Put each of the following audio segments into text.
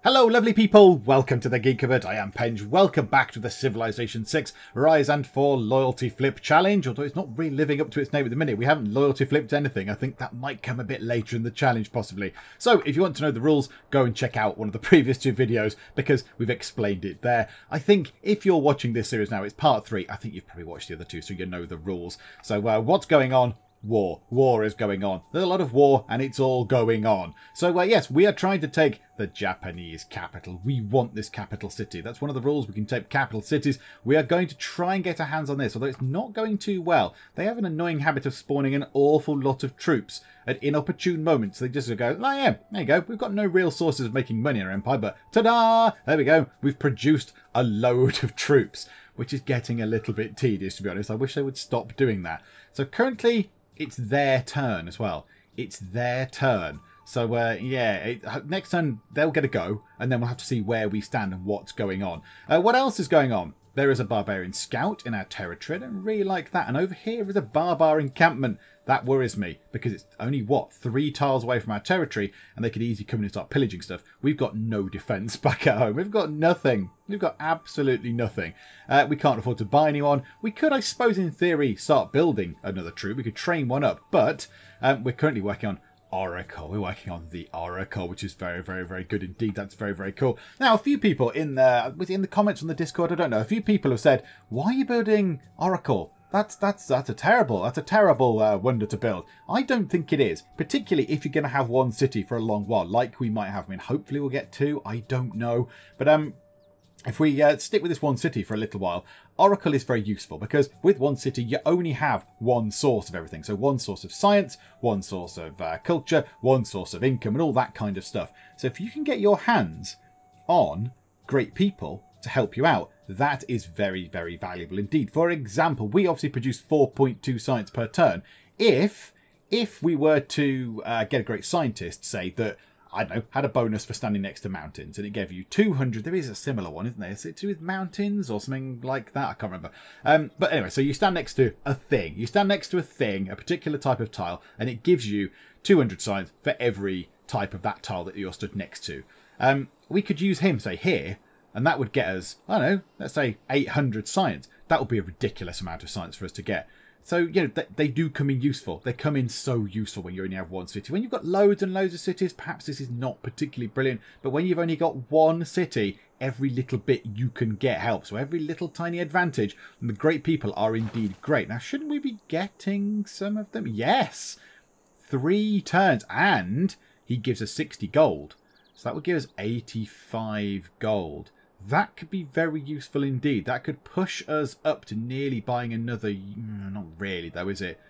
Hello lovely people, welcome to the Geek Cupboard. I am Penge. Welcome back to the Civilization 6 Rise and Fall Loyalty Flip Challenge, although it's not really living up to its name at the minute. We haven't loyalty flipped anything. I think that might come a bit later in the challenge possibly. So if you want to know the rules, go and check out one of the previous two videos because we've explained it there. I think if you're watching this series now, it's part 3. I think you've probably watched the other two so you know the rules. So what's going on? War is going on. There's a lot of war and it's all going on. So yes, we are trying to take the Japanese capital. We want this capital city. That's one of the rules. We can take capital cities. We are going to try and get our hands on this, although it's not going too well. They have an annoying habit of spawning an awful lot of troops at inopportune moments. They just go, oh yeah, there you go. We've got no real sources of making money in our empire, but ta-da! There we go. We've produced a load of troops, which is getting a little bit tedious, to be honest. I wish they would stop doing that. So currently, it's their turn as well. It's their turn. So, yeah, next turn they'll get a go, and then we'll have to see where we stand and what's going on. What else is going on? There is a Barbarian Scout in our territory. I don't really like that. And over here is a Barbar encampment. That worries me, because it's only, what, 3 tiles away from our territory, and they could easily come in and start pillaging stuff. We've got no defence back at home. We've got nothing. We've got absolutely nothing. We can't afford to buy anyone. We could, I suppose, in theory, start building another troop. We could train one up, but we're currently working on Oracle. We're working on the Oracle, which is very, very, very good indeed. That's very, very cool. Now, a few people in the comments on the Discord, I don't know, a few people have said, why are you building Oracle? That's a terrible wonder to build. I don't think it is, particularly if you're going to have one city for a long while, like we might have. I mean, hopefully we'll get 2. I don't know, but if we stick with this one city for a little while, Oracle is very useful because with one city, you only have one source of everything. So one source of science, one source of culture, one source of income and all that kind of stuff. So if you can get your hands on great people to help you out, that is very, very valuable indeed. For example, we obviously produce 4.2 science per turn. If we were to get a great scientist, say that, I don't know, had a bonus for standing next to mountains, and it gave you 200. There is a similar one, isn't there? Is it to do with mountains or something like that? I can't remember. But anyway, so you stand next to a thing. You stand next to a thing, a particular type of tile, and it gives you 200 science for every type of that tile that you're stood next to. We could use him, say, here, and that would get us, I don't know, let's say 800 science. That would be a ridiculous amount of science for us to get. So, you know, they do come in useful. They come in so useful when you only have one city. When you've got loads and loads of cities, perhaps this is not particularly brilliant. But when you've only got one city, every little bit you can get helps. So every little tiny advantage. And the great people are indeed great. Now, shouldn't we be getting some of them? Yes! 3 turns. And he gives us 60 gold. So that would give us 85 gold. That could be very useful indeed. That could push us up to nearly buying another... Not really, though, is it?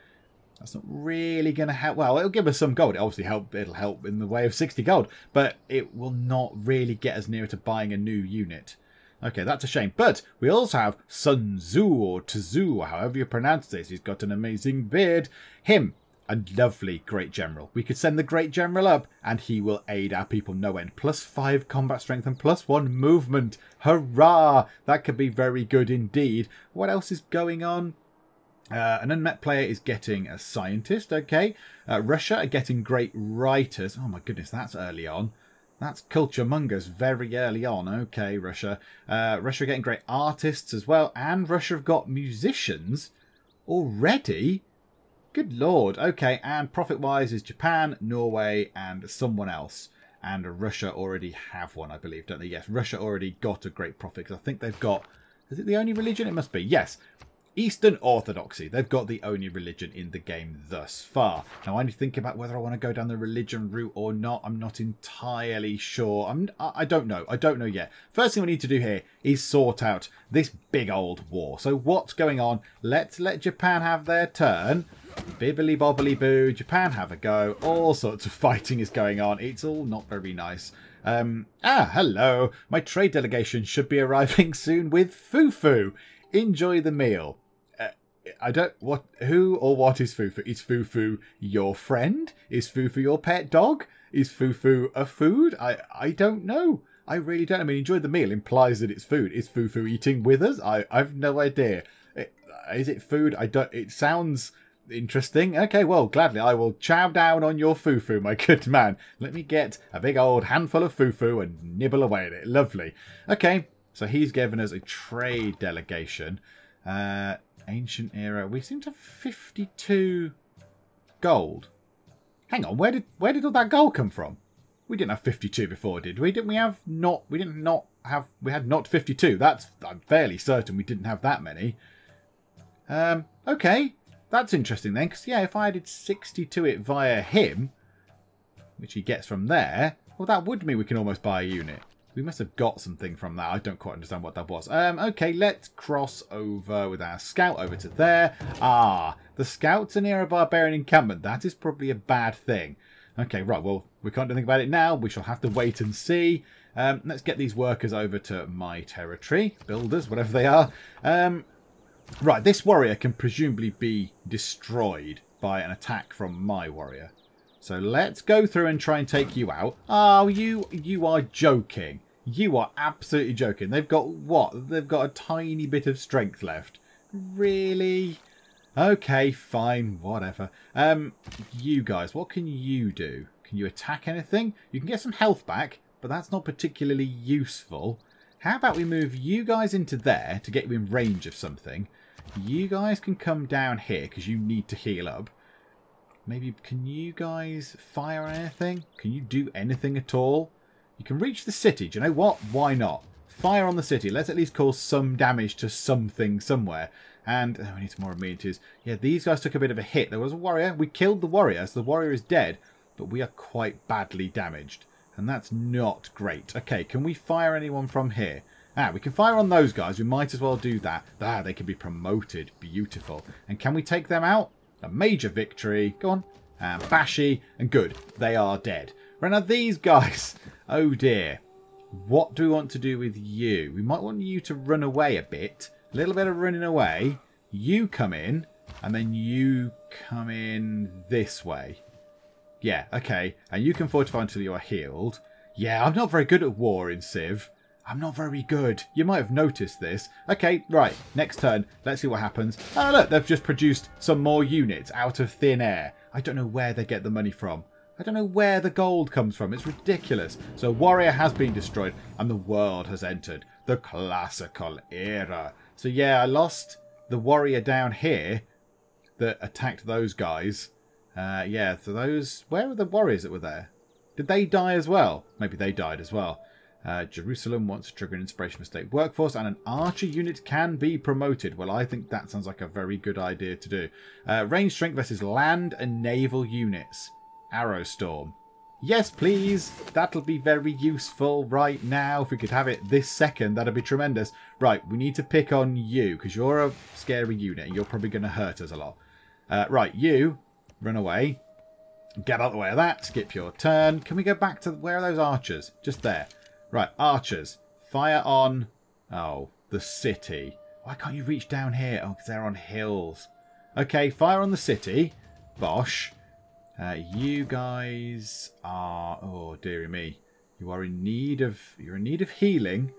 That's not really going to help. Well, it'll give us some gold. It'll help in the way of 60 gold. But it will not really get us nearer to buying a new unit. Okay, that's a shame. But we also have Sun Tzu, or Tzu, or however you pronounce this. He's got an amazing beard. Him. A lovely great general. We could send the great general up and he will aid our people no end. +5 combat strength and +1 movement. Hurrah! That could be very good indeed. What else is going on? An unmet player is getting a scientist. Okay. Russia are getting great writers. Oh my goodness, that's early on. That's culture mongers very early on. Okay, Russia. Russia are getting great artists as well. And Russia have got musicians already. Good lord. Okay, and profit-wise is Japan, Norway, and someone else. And Russia already have one, I believe, don't they? Yes, Russia already got a great profit, because I think they've got... Is it the only religion? It must be. Yes. Eastern Orthodoxy. They've got the only religion in the game thus far. Now, I need to think about whether I want to go down the religion route or not. I'm not entirely sure. I don't know. I don't know yet. First thing we need to do here is sort out this big old war. So what's going on? Let's let Japan have their turn. Bibbly bobbly boo, Japan have a go. All sorts of fighting is going on. It's all not very nice. Hello. My trade delegation should be arriving soon with fufu. Enjoy the meal. Who or what is fufu? Is fufu your friend? Is fufu your pet dog? Is fufu a food? I don't know. I really don't. I mean, enjoy the meal implies that it's food. Is fufu eating with us? I've no idea. Is it food? It sounds Interesting. Okay, well, gladly I will chow down on your fufu, my good man. Let me get a big old handful of fufu and nibble away at it. Lovely. Okay, so he's given us a trade delegation. Ancient era. We seem to have 52 gold. Hang on, where did all that gold come from? We didn't have 52 before, did we? We had not 52. I'm fairly certain we didn't have that many. Okay. That's interesting then, because, yeah, if I added 60 to it via him, which he gets from there, well, that would mean we can almost buy a unit. We must have got something from that. I don't quite understand what that was. Okay, let's cross over with our scout over to there. Ah, the scouts are near a barbarian encampment. That is probably a bad thing. Okay, right, well, we can't do anything about it now. We shall have to wait and see. Let's get these workers over to my territory. Builders, whatever they are. Right, this warrior can presumably be destroyed by an attack from my warrior. So let's go through and try and take you out. Oh, you are joking. You are absolutely joking. They've got what? They've got a tiny bit of strength left. Really? Okay, fine, whatever. You guys, what can you do? Can you attack anything? You can get some health back, but that's not particularly useful. How about we move you guys into there to get you in range of something? You guys can come down here because you need to heal up. Maybe, can you guys fire anything? Can you do anything at all? You can reach the city. Do you know what? Why not? Fire on the city. Let's at least cause some damage to something somewhere. And we need some more amenities. Yeah, these guys took a bit of a hit. There was a warrior. We killed the warrior, so the warrior is dead. But we are quite badly damaged. And that's not great. Okay, can we fire anyone from here? Ah, we can fire on those guys. We might as well do that. Ah, they can be promoted. Beautiful. And can we take them out? A major victory. Go on. And Bashi. And good. They are dead. Right, now these guys. Oh dear. What do we want to do with you? We might want you to run away a bit. A little bit of running away. You come in. And then you come in this way. Yeah, okay. And you can fortify until you are healed. Yeah, I'm not very good at war in Civ. I'm not very good. You might have noticed this. Okay, right. Next turn. Let's see what happens. Oh, look. They've just produced some more units out of thin air. I don't know where they get the money from. I don't know where the gold comes from. It's ridiculous. So warrior has been destroyed and the world has entered the classical era. So yeah, I lost the warrior down here that attacked those guys. Yeah, so those... Where were the warriors that were there? Did they die as well? Maybe they died as well. Jerusalem wants to trigger an inspiration for state workforce, and an archer unit can be promoted. Well, I think that sounds like a very good idea to do. Range strength versus land and naval units. Arrow storm. Yes, please. That'll be very useful right now. If we could have it this second, that'd be tremendous. Right, we need to pick on you, because you're a scary unit, and you're probably going to hurt us a lot. Right, you... Run away. Get out of the way of that. Skip your turn. Can we go back to... Where are those archers? Just there. Right, archers. Fire on... Oh, the city. Why can't you reach down here? Oh, because they're on hills. Okay, fire on the city. Bosh. You guys are... Oh, dearie me. You are in need of... You're in need of healing.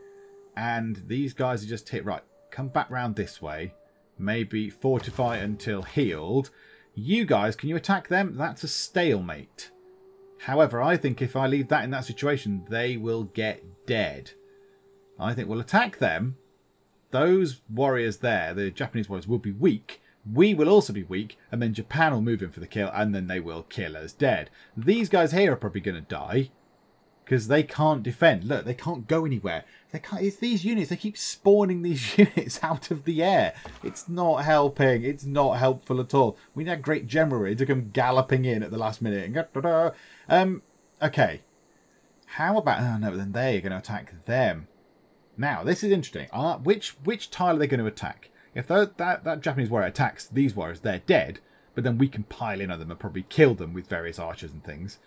And these guys are just hit... Right, come back round this way. Maybe fortify until healed. You guys, can you attack them? That's a stalemate. However, I think if I leave that in that situation, they will get dead. I think we'll attack them. Those warriors there, the Japanese warriors, will be weak. We will also be weak, and then Japan will move in for the kill, and then they will kill us dead. These guys here are probably going to die, because they can't defend. Look, they can't go anywhere. They can't. It's these units. They keep spawning these units out of the air. It's not helping. It's not helpful at all. We need a great general ready to come galloping in at the last minute. Okay. How about... Oh, no, then they're going to attack them. Now, this is interesting. Which tile are they going to attack? If that Japanese warrior attacks these warriors, they're dead. But then we can pile in on them and probably kill them with various archers and things.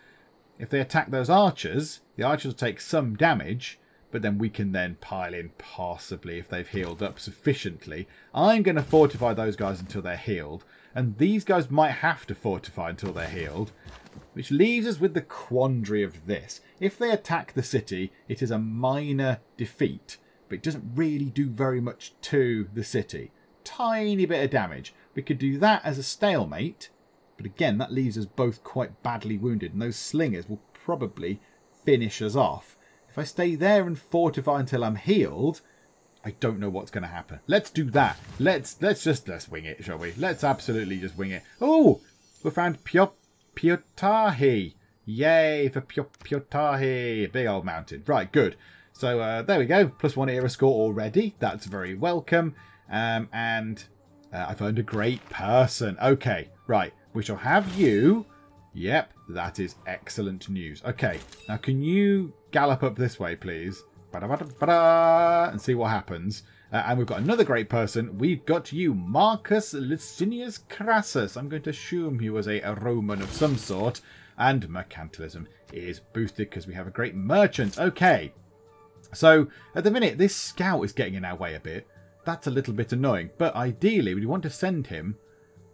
If they attack those archers, the archers will take some damage, but then we can then pile in possibly if they've healed up sufficiently. I'm going to fortify those guys until they're healed, and these guys might have to fortify until they're healed, which leaves us with the quandary of this. If they attack the city, it is a minor defeat, but it doesn't really do very much to the city. Tiny bit of damage. We could do that as a stalemate. But again, that leaves us both quite badly wounded. And those slingers will probably finish us off. If I stay there and fortify until I'm healed, I don't know what's going to happen. Let's do that. Let's wing it, shall we? Let's absolutely just wing it. Oh, we found Piotahi. Yay for Piotahi. Big old mountain. Right, good. So there we go. +1 era score already. That's very welcome. And I found a great person. Okay, right. We shall have you. Yep, that is excellent news. Okay, now can you gallop up this way, please? And see what happens. And we've got another great person. We've got you, Marcus Licinius Crassus. I'm going to assume he was a Roman of some sort. And mercantilism is boosted because we have a great merchant. Okay, so at the minute, this scout is getting in our way a bit. That's a little bit annoying. But ideally, we want to send him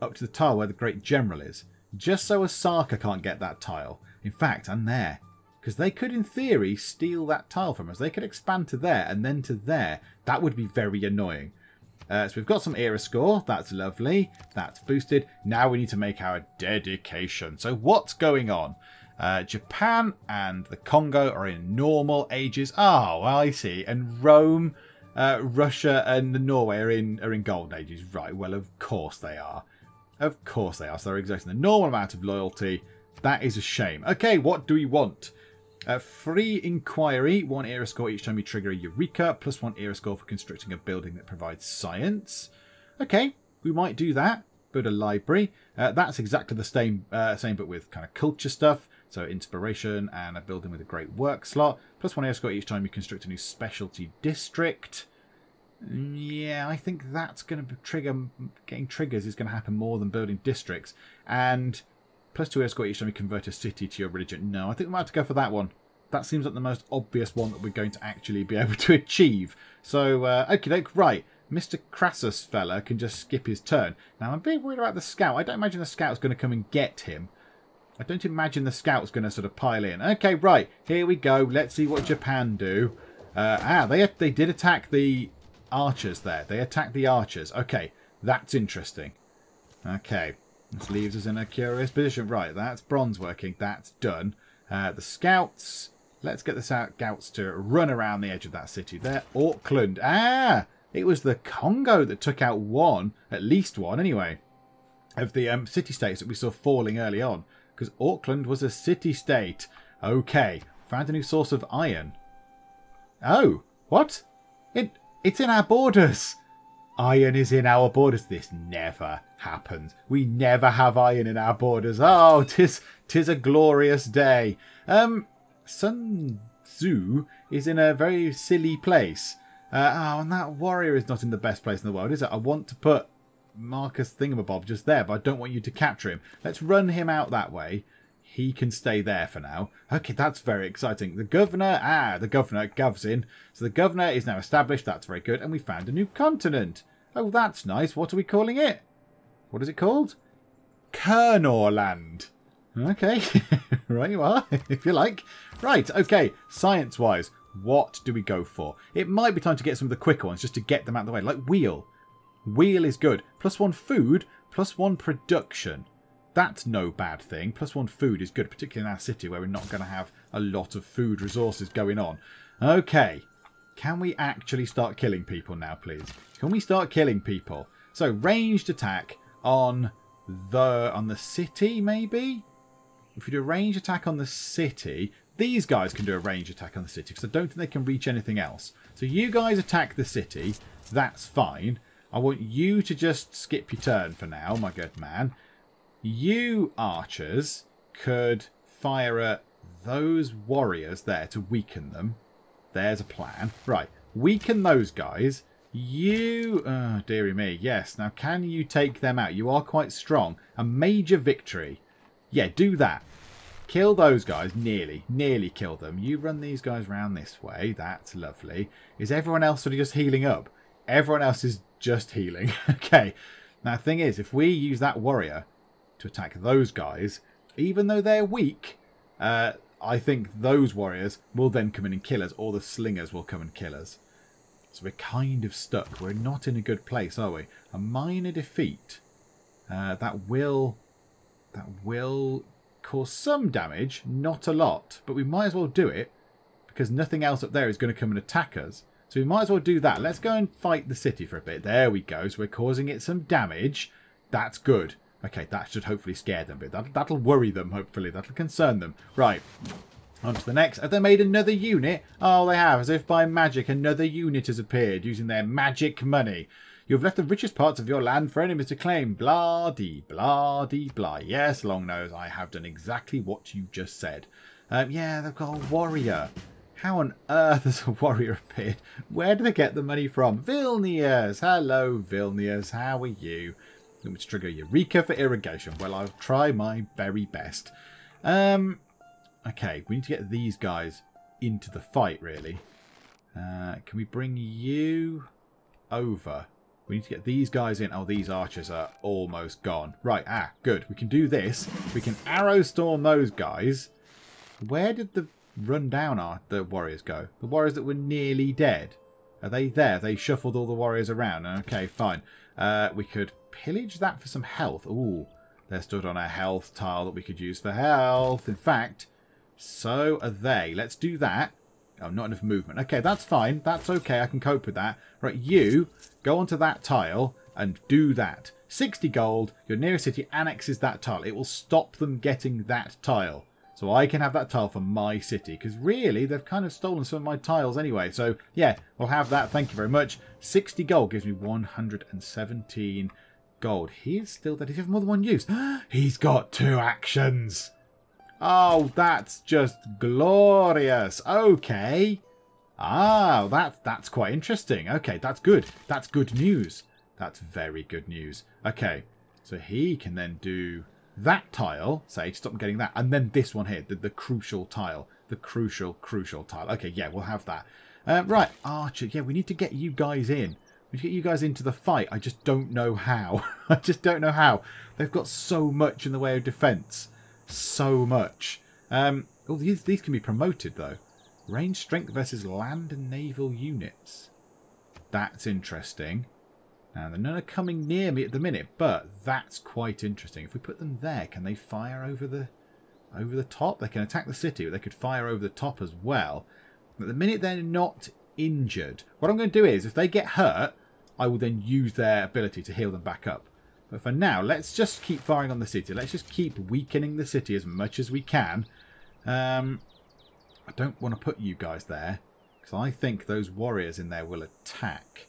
up to the tile where the great general is. Just so Osaka can't get that tile. In fact, and there. Because they could, in theory, steal that tile from us. They could expand to there and then to there. That would be very annoying. So we've got some era score. That's lovely. That's boosted. Now we need to make our dedication. So what's going on? Japan and the Congo are in normal ages. Oh, well, I see. And Rome, Russia and Norway are in golden ages. Right, well, of course they are. Of course they are. So they're exerting the normal amount of loyalty. That is a shame. Okay, what do we want? Free inquiry. 1 era score each time you trigger a Eureka. +1 era score for constructing a building that provides science. Okay, we might do that. Build a library. That's exactly the same but with kind of culture stuff. So inspiration and a building with a great work slot. +1 era score each time you construct a new specialty district. Yeah, I think that's going to trigger. Getting triggers is going to happen more than building districts. And +2 era score each time you convert a city to your religion. No, I think we might have to go for that one. That seems like the most obvious one that we're going to actually be able to achieve. So, okie doke, right. Mr. Crassus fella can just skip his turn. Now, I'm a bit worried about the scout. I don't imagine the scout's going to come and get him. I don't imagine the scout's going to sort of pile in. Okay, right. Here we go. Let's see what Japan do. They did attack the archers there. They attacked the archers. Okay, that's interesting. Okay, this leaves us in a curious position. Right, that's bronze working. That's done. The scouts. Let's get the scouts to run around the edge of that city there. Auckland. It was the Congo that took out at least one anyway, of the city-states that we saw falling early on. Because Auckland was a city-state. Okay, found a new source of iron. Oh, what? It's in our borders. Iron is in our borders. This never happens. We never have iron in our borders. Oh, tis a glorious day. Sun Tzu is in a very silly place. And that warrior is not in the best place in the world, is it? I want to put Marcus Thingamabob just there, but I don't want you to capture him. Let's run him out that way. He can stay there for now. Okay, that's very exciting. The governor, the governor goves in. So the governor is now established. That's very good. And we found a new continent. Oh, that's nice. What are we calling it? What is it called? Kernorland. Okay, right you are, if you like. Right, okay, science-wise, what do we go for? It might be time to get some of the quicker ones just to get them out of the way, like wheel. Wheel is good. +1 food, +1 production. That's no bad thing. +1 food is good, particularly in our city where we're not going to have a lot of food resources going on. Okay, can we actually start killing people now, please? Can we start killing people? So, ranged attack on the city, maybe? If we do a range attack on the city, these guys can do a range attack on the city because I don't think they can reach anything else. So you guys attack the city. That's fine. I want you to just skip your turn for now, my good man. You archers could fire at those warriors there to weaken them. There's a plan. Right, weaken those guys. You, oh dearie me, yes. Now can you take them out? You are quite strong. A major victory. Yeah, do that. Kill those guys. Nearly kill them. You run these guys round this way. That's lovely. Is everyone else sort of just healing up? Everyone else is just healing. Okay. Now, the thing is, if we use that warrior to attack those guys, even though they're weak, I think those warriors will then come in and kill us, or the slingers will come and kill us. So we're kind of stuck. We're not in a good place, are we? A minor defeat. That will cause some damage, not a lot, but we might as well do it because nothing else up there is going to come and attack us. So we might as well do that. Let's go and fight the city for a bit. There we go. So we're causing it some damage. That's good. Okay, that should hopefully scare them a bit. That'll worry them, hopefully. That'll concern them. Right. On to the next. Have they made another unit? Oh, they have. As if by magic, another unit has appeared using their magic money. You have left the richest parts of your land for enemies to claim. Blah-dee, blah-dee, blah. Yes, Longnose, I have done exactly what you just said. Yeah, they've got a warrior. How on earth has a warrior appeared? Where do they get the money from? Vilnius! Hello, Vilnius. How are you? Let me trigger Eureka for irrigation. Well, I'll try my very best. Okay, we need to get these guys into the fight, really. Can we bring you over? We need to get these guys in. Oh, these archers are almost gone. Right, good. We can do this. We can arrow storm those guys. Where did the the warriors go? The warriors that were nearly dead. Are they there? They shuffled all the warriors around. Okay, fine. We could pillage that for some health. Ooh, they're stood on a health tile that we could use for health. In fact, so are they. Let's do that. Oh, not enough movement. Okay, that's fine. That's okay. I can cope with that. Right, you go onto that tile and do that. 60 gold. Your nearest city annexes that tile. It will stop them getting that tile. So I can have that tile for my city. Because really, they've kind of stolen some of my tiles anyway. So, yeah, we'll have that. Thank you very much. 60 gold gives me 117 gold. He is still dead. Does he have more than one use? He's got 2 actions. Oh, that's just glorious. Okay. Ah, that's quite interesting. Okay, that's good. That's good news. That's very good news. Okay, so he can then do that tile, say, to stop them getting that. And then this one here, the crucial tile. The crucial tile. Okay, yeah, we'll have that. Right, Archer. Yeah, we need to get you guys in. We need to get you guys into the fight. I just don't know how. I just don't know how. They've got so much in the way of defence. So much. Oh, these can be promoted, though. Range strength versus land and naval units. That's interesting. Now, none are coming near me at the minute, but that's quite interesting. If we put them there, can they fire over the top? They can attack the city, but they could fire over the top as well. At the minute, they're not injured. What I'm going to do is, if they get hurt, I will then use their ability to heal them back up. But for now, let's just keep firing on the city. Let's just keep weakening the city as much as we can. I don't want to put you guys there, because I think those warriors in there will attack.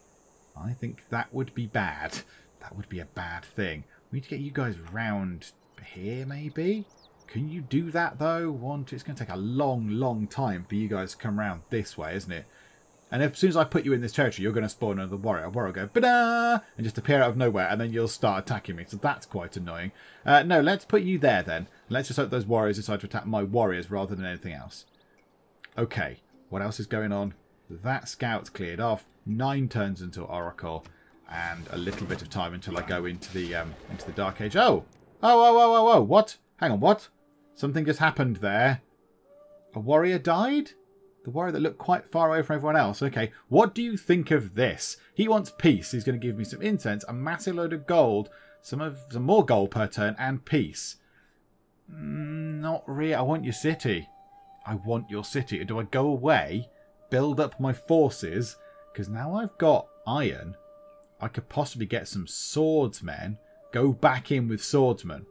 I think that would be bad. That would be a bad thing. We need to get you guys round here, maybe? Can you do that, though? It's going to take a long time for you guys to come around this way, isn't it? And as soon as I put you in this territory, you're going to spawn another warrior. A warrior will go, ba-da! And just appear out of nowhere, and then you'll start attacking me. So that's quite annoying. No, let's put you there, then. Let's just hope those warriors decide to attack my warriors rather than anything else. Okay, what else is going on? That scout's cleared off. 9 turns into Oracle, and a little bit of time until I go into the Dark Age. Oh! What? Hang on, what? Something just happened there. A warrior died? The warrior that looked quite far away from everyone else. Okay, what do you think of this? He wants peace. He's going to give me some incense, a massive load of gold, some more gold per turn, and peace. Not really. I want your city. I want your city. Do I go away, build up my forces? Because now I've got iron, I could possibly get some swordsmen, go back in with swordsmen.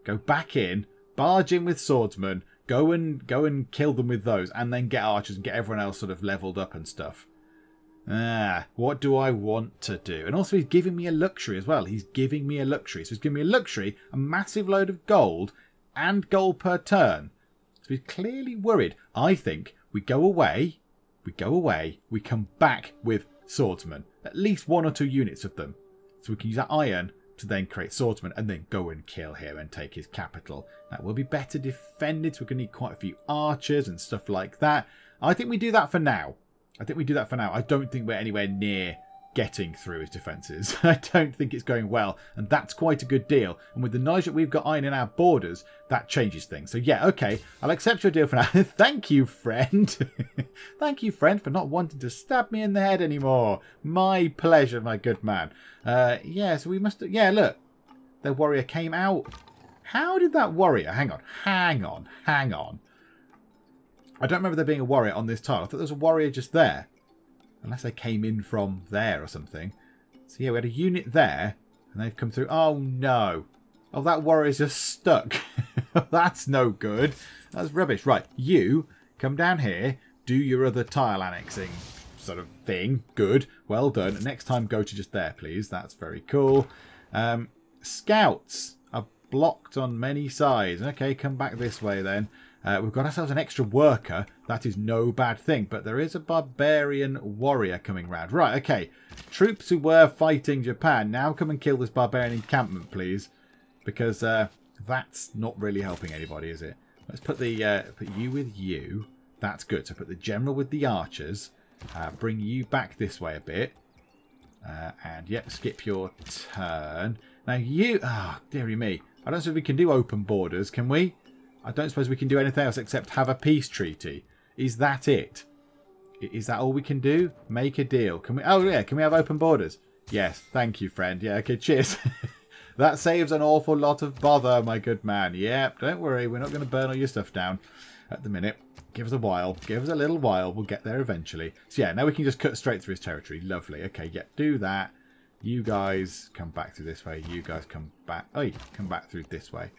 Go back in, barge in with swordsmen, go and kill them with those, and then get archers and get everyone else sort of leveled up and stuff. What do I want to do? And also he's giving me a luxury as well. He's giving me a luxury. So he's giving me a luxury, a massive load of gold, and gold per turn. So he's clearly worried. I think we go away, we come back with swordsmen. At least 1 or 2 units of them. So we can use that iron to then create swordsmen and then go and kill him and take his capital. That will be better defended, so we're going to need quite a few archers and stuff like that. I think we do that for now. I don't think we're anywhere near getting through his defences. I don't think it's going well, and that's quite a good deal. And with the knowledge that we've got iron in our borders, that changes things. So yeah, okay, I'll accept your deal for now. Thank you, friend. Thank you, friend, for not wanting to stab me in the head anymore. My pleasure, my good man. Yeah, so we must... Yeah, look. their warrior came out. How did that warrior... Hang on. Hang on. I don't remember there being a warrior on this tile. I thought there was a warrior just there. Unless they came in from there or something. So yeah, we had a unit there. And they've come through. Oh no. Oh, that warrior's just stuck. That's no good. That's rubbish. Right, you come down here. Do your other tile annexing sort of thing. Good. Well done. Next time go to just there, please. That's very cool. Scouts are blocked on many sides. Okay, come back this way then. We've got ourselves an extra worker. That is no bad thing. But there is a Barbarian Warrior coming round. Right, okay. Troops who were fighting Japan, now come and kill this Barbarian encampment, please. Because that's not really helping anybody, is it? Let's put the put you with you. That's good. So put the general with the archers. Bring you back this way a bit. And yeah, skip your turn. Now you... Ah, oh, dearie me. I don't suppose we can do open borders, can we? I don't suppose we can do anything else except have a peace treaty. Is that it? Is that all we can do? Make a deal. Can we? Oh yeah, can we have open borders? Yes, thank you, friend. Yeah, okay, cheers. That saves an awful lot of bother, my good man. Yep, don't worry, we're not going to burn all your stuff down at the minute. Give us a while. Give us a little while. We'll get there eventually. So yeah, now we can just cut straight through his territory. Lovely. Okay, yeah, do that. You guys come back through this way. You guys come back. Oh, come back through this way.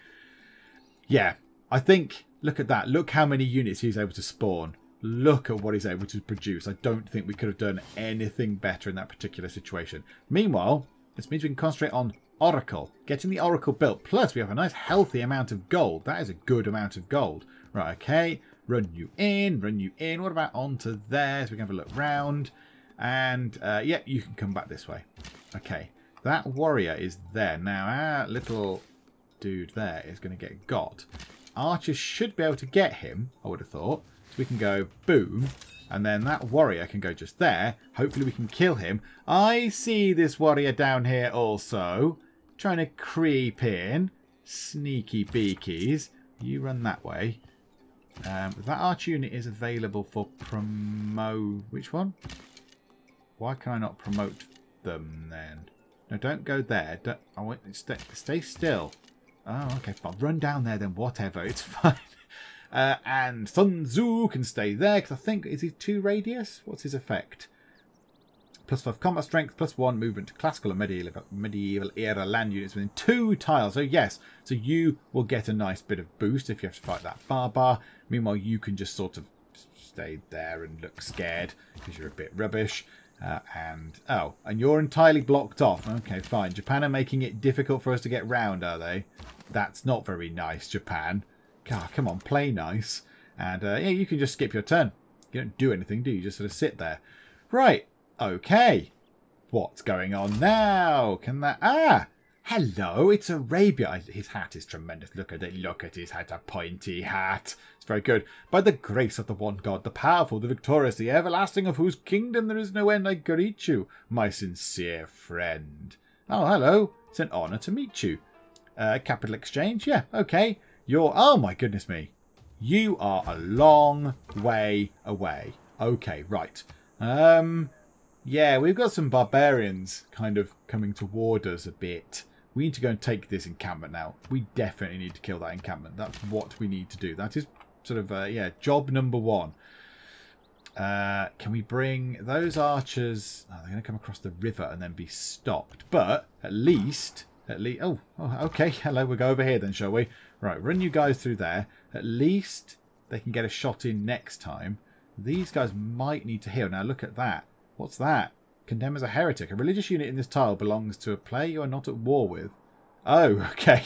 Yeah, I think, look at that. Look how many units he's able to spawn. Look at what he's able to produce. I don't think we could have done anything better in that particular situation. Meanwhile, this means we can concentrate on Oracle. Getting the Oracle built. Plus, we have a nice healthy amount of gold. That is a good amount of gold. Right, okay. Run you in. Run you in. What about onto there? So we can have a look round. And, yeah, you can come back this way. Okay. That warrior is there. Now, our little dude there is going to get got. Archers should be able to get him, I would have thought. So we can go boom. And then that warrior can go just there. Hopefully we can kill him. I see this warrior down here also. Trying to creep in. Sneaky beakies. You run that way. That archer unit is available for promote. Which one? Why can I not promote them then? No, don't go there. Don't, I want stay still. Oh, okay, fine. Run down there then, whatever. It's fine. And Sun Tzu can stay there, because I think... Is he 2 radius? What's his effect? +5 combat strength, +1 movement to classical and medieval era land units within 2 tiles. So yes, so you will get a nice bit of boost if you have to fight that barbar. Meanwhile, you can just sort of stay there and look scared, because you're a bit rubbish. And you're entirely blocked off. Okay, fine. Japan are making it difficult for us to get round, are they? That's not very nice, Japan. God, come on, play nice. And yeah, you can just skip your turn. You don't do anything, do you? You just sort of sit there. Right, okay. What's going on now? Can that... Ah! Hello, it's Arabia. His hat is tremendous. Look at it. Look at his hat. A pointy hat. It's very good. By the grace of the one God, the powerful, the victorious, the everlasting, of whose kingdom there is no end, I greet you, my sincere friend. Oh, hello. It's an honour to meet you. Capital exchange? Yeah, okay. You're... Oh, my goodness me. You are a long way away. Okay, right. Yeah, we've got some barbarians kind of coming toward us a bit. We need to go and take this encampment now. We definitely need to kill that encampment. That's what we need to do. That is sort of, yeah, job number 1. Can we bring those archers... Oh, they're going to come across the river and then be stopped. But at least... Oh, okay. Hello, we'll go over here then, shall we? Right, run you guys through there. At least they can get a shot in next time. These guys might need to heal. Now, look at that. What's that? Condemn as a heretic. A religious unit in this tile belongs to a player you are not at war with. Oh, okay.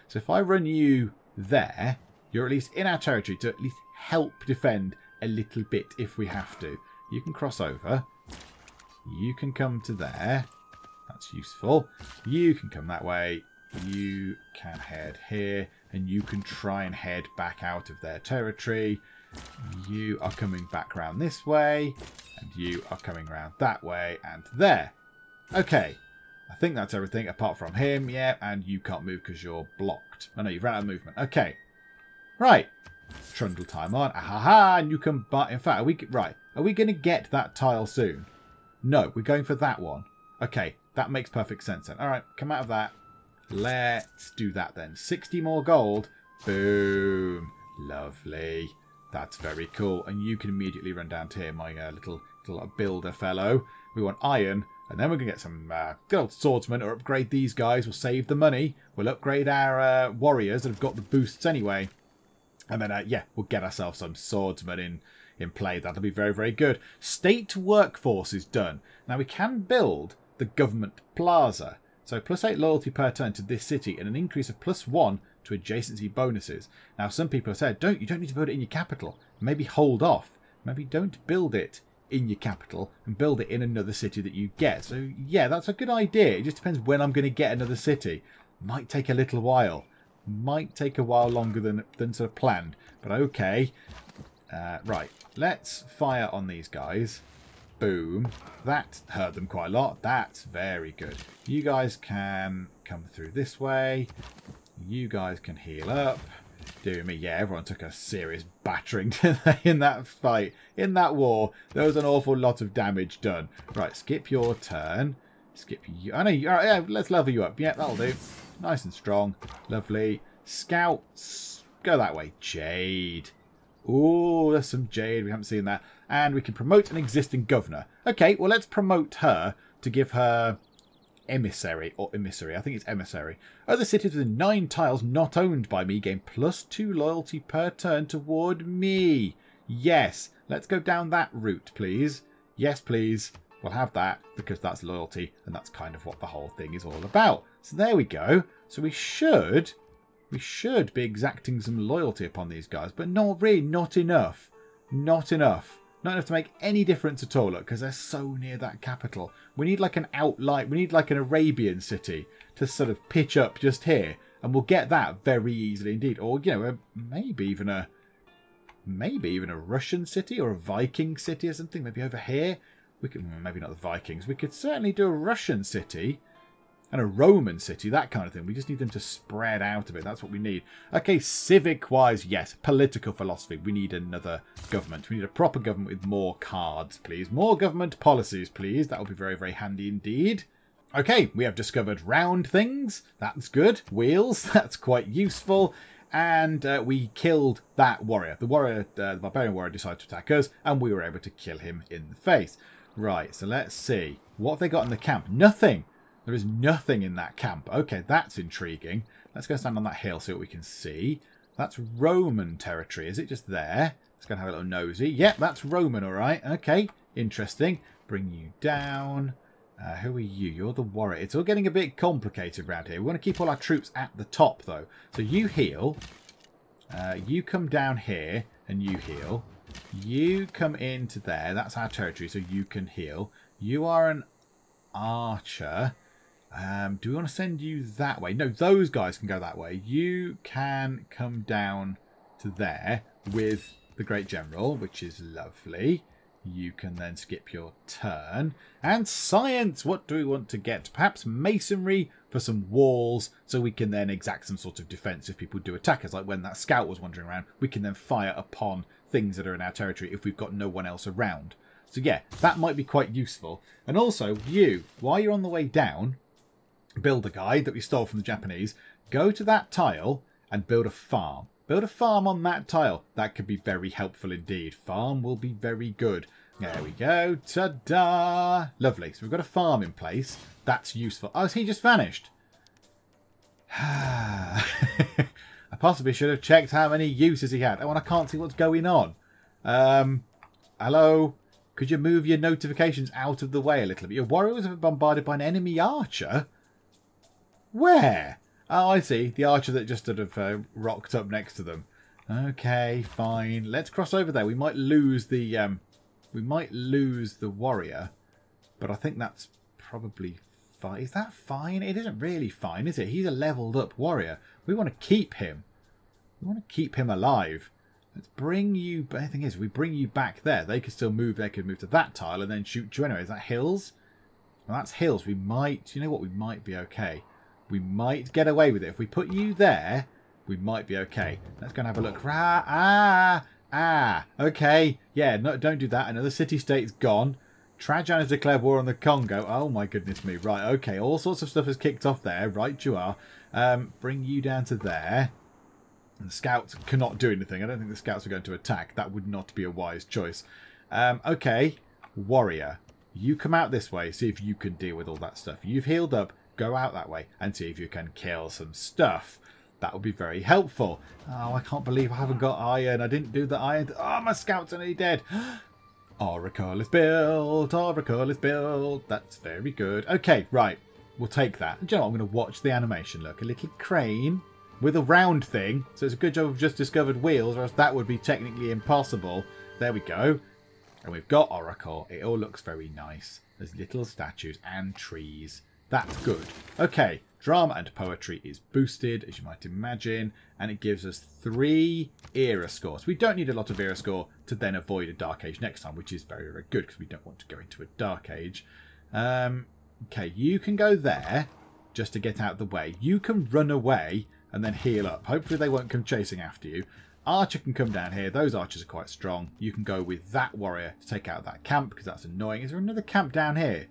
So if I run you there, you're at least in our territory to at least help defend a little bit if we have to. You can cross over. You can come to there. That's useful. You can come that way. You can head here. And you can try and head back out of their territory. You are coming back round this way. And you are coming round that way. And there. Okay. I think that's everything apart from him. Yeah, and you can't move because you're blocked. Oh no, you've run out of movement. Okay. Right. Trundle time on. Ahaha, and you can buy... In fact, are we going to get that tile soon? No, we're going for that one. Okay, that makes perfect sense then. Alright, come out of that. Let's do that then. 60 more gold. Boom. Lovely. That's very cool. And you can immediately run down to here, my little builder fellow. We want iron. And then we're going to get some good old swordsmen or upgrade these guys. We'll save the money. We'll upgrade our warriors that have got the boosts anyway. And then, yeah, we'll get ourselves some swordsmen in play. That'll be very, very good. State workforce is done. Now, we can build the government plaza. So, +8 loyalty per turn to this city and an increase of +1 to adjacency bonuses. Now, some people have said, you don't need to build it in your capital. Maybe hold off. Maybe don't build it in your capital and build it in another city that you get. So yeah, that's a good idea. It just depends when I'm going to get another city. Might take a little while. Might take a while longer than sort of planned. But okay. Right, let's fire on these guys. Boom. That hurt them quite a lot. That's very good. You guys can come through this way. You guys can heal up. Dear me, yeah, everyone took a serious battering in that fight. In that war, there was an awful lot of damage done. Right, skip your turn. Skip you. I know you. All right, yeah, let's level you up. Yeah, that'll do. Nice and strong. Lovely. Scouts, go that way. Jade. Ooh, there's some jade. We haven't seen that. And we can promote an existing governor. Okay, well, let's promote her to give her emissary, or emissary. I think it's emissary. Other cities within 9 tiles not owned by me gain +2 loyalty per turn toward me. Yes, let's go down that route, please. Yes, please. We'll have that because that's loyalty, and that's kind of what the whole thing is all about. So there we go. So we should be exacting some loyalty upon these guys, but not really, not enough. Not enough. Not enough to make any difference at all, look, because they're so near that capital. We need like an outline, we need like an Arabian city to sort of pitch up just here, and we'll get that very easily indeed. Or, you know, maybe even a Russian city or a Viking city or something, maybe over here. We could, maybe not the Vikings. We could certainly do a Russian city and a Roman city, that kind of thing. We just need them to spread out a bit. That's what we need. Okay, civic-wise, yes. Political philosophy. We need another government. We need a proper government with more cards, please. More government policies, please. That will be very, very handy indeed. Okay, we have discovered round things. That's good. Wheels. That's quite useful. And we killed that warrior. The warrior, the Barbarian Warrior, decided to attack us, and we were able to kill him in the face. Right, so let's see. What have they got in the camp? Nothing. There is nothing in that camp. Okay, that's intriguing. Let's go stand on that hill, see what we can see. That's Roman territory. Is it just there? Let's go and have a little nosy. Yep, that's Roman, all right. Okay, interesting. Bring you down. Who are you? You're the warrior. It's all getting a bit complicated around here. We want to keep all our troops at the top, though. So you heal. You come down here, and you heal. You come into there. That's our territory, so you can heal. You are an archer. Do we want to send you that way? No, those guys can go that way. You can come down to there with the Great General, which is lovely. You can then skip your turn. And science! What do we want to get? Perhaps masonry for some walls, so we can then exact some sort of defense if people do attack us. Like when that scout was wandering around, we can then fire upon things that are in our territory if we've got no one else around. So yeah, that might be quite useful. And also, you, while you're on the way down, build a guide that we stole from the Japanese. Go to that tile and build a farm. Build a farm on that tile. That could be very helpful indeed. Farm will be very good. There we go. Ta-da! Lovely. So we've got a farm in place. That's useful. Oh, has he just vanished? I possibly should have checked how many uses he had. Oh, and I can't see what's going on. Hello? Could you move your notifications out of the way a little bit? Your warrior was bombarded by an enemy archer? Where? Oh, I see. The archer that just sort of rocked up next to them. Okay, fine. Let's cross over there. We might lose the warrior, but I think that's probably fine. Is that fine? It isn't really fine, is it? He's a leveled up warrior. We want to keep him. We want to keep him alive. Let's bring you... But the thing is, if we bring you back there, they could still move. They could move to that tile and then shoot you anyway. Is that hills? Well, that's hills. We might... You know what? We might be okay. We might get away with it. If we put you there, we might be okay. Let's go and have a look. Okay. Yeah, no, don't do that. Another city-state's gone. Trajan has declared war on the Congo. Oh my goodness me. Right, okay. All sorts of stuff has kicked off there. Right, you are. Bring you down to there. And the scouts cannot do anything. I don't think the scouts are going to attack. That would not be a wise choice. Okay. Warrior. You come out this way. See if you can deal with all that stuff. You've healed up. Go out that way and see if you can kill some stuff. That would be very helpful. Oh, I can't believe I haven't got iron. I didn't do the iron. Oh, my scouts are nearly dead. Oracle is built. Oracle is built. That's very good. Okay, right. We'll take that. And do you know what? I'm going to watch the animation. Look, a little crane with a round thing. So it's a good job we've just discovered wheels, or else that would be technically impossible. There we go. And we've got Oracle. It all looks very nice. There's little statues and trees. That's good. Okay, drama and poetry is boosted, as you might imagine, and it gives us 3 era scores. We don't need a lot of era score to then avoid a dark age next time, which is very, very good because we don't want to go into a dark age. Okay, you can go there just to get out of the way. You can run away and then heal up. Hopefully they won't come chasing after you. Archer can come down here. Those archers are quite strong. You can go with that warrior to take out that camp because that's annoying. Is there another camp down here?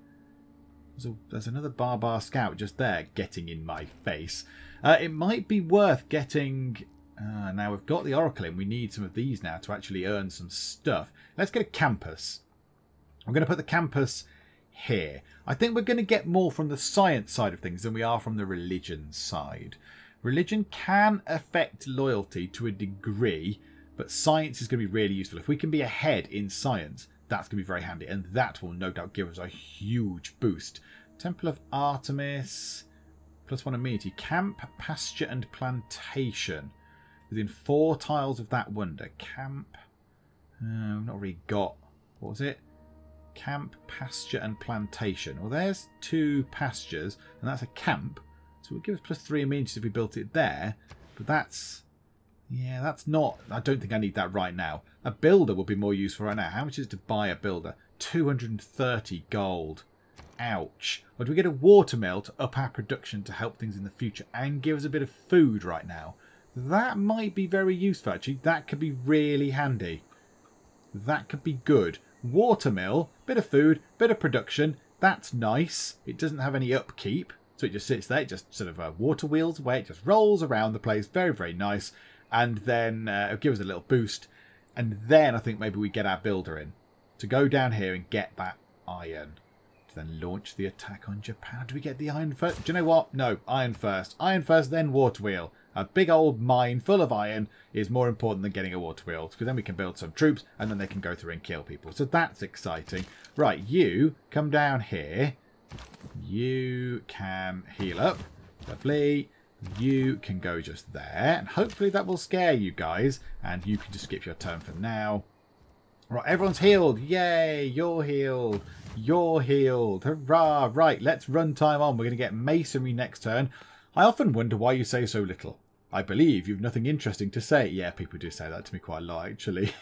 There's another Barbarian Scout just there getting in my face. It might be worth getting... now we've got the Oracle in. We need some of these now to actually earn some stuff. Let's get a campus. I'm going to put the campus here. I think we're going to get more from the science side of things than we are from the religion side. Religion can affect loyalty to a degree, but science is going to be really useful. If we can be ahead in science, that's going to be very handy, and that will no doubt give us a huge boost. Temple of Artemis, +1 amenity. Camp, pasture and plantation. Within 4 tiles of that wonder. Camp, we've not really got, what was it? Camp, pasture and plantation. Well, there's 2 pastures, and that's a camp. So it would give us +3 amenities if we built it there. But that's... yeah, that's not... I don't think I need that right now. A builder would be more useful right now. How much is it to buy a builder? 230 gold. Ouch. Or do we get a watermill to up our production to help things in the future and give us a bit of food right now? That might be very useful, actually. That could be really handy. That could be good. Watermill, bit of food, bit of production. That's nice. It doesn't have any upkeep. So it just sits there. It just sort of water wheels away. It just rolls around the place. Very, very nice. And then it'll give us a little boost. And then I think maybe we get our builder in to go down here and get that iron. To then launch the attack on Japan. Do we get the iron first? Do you know what? No, iron first. Iron first, then water wheel. A big old mine full of iron is more important than getting a water wheel. Because then we can build some troops and then they can go through and kill people. So that's exciting. Right, you come down here. You can heal up. Lovely. You can go just there. And hopefully that will scare you guys. And you can just skip your turn for now. Right, everyone's healed. Yay, you're healed. You're healed. Hurrah. Right, let's run time on. We're going to get masonry next turn. I often wonder why you say so little. I believe you've nothing interesting to say. Yeah, people do say that to me quite a lot, actually.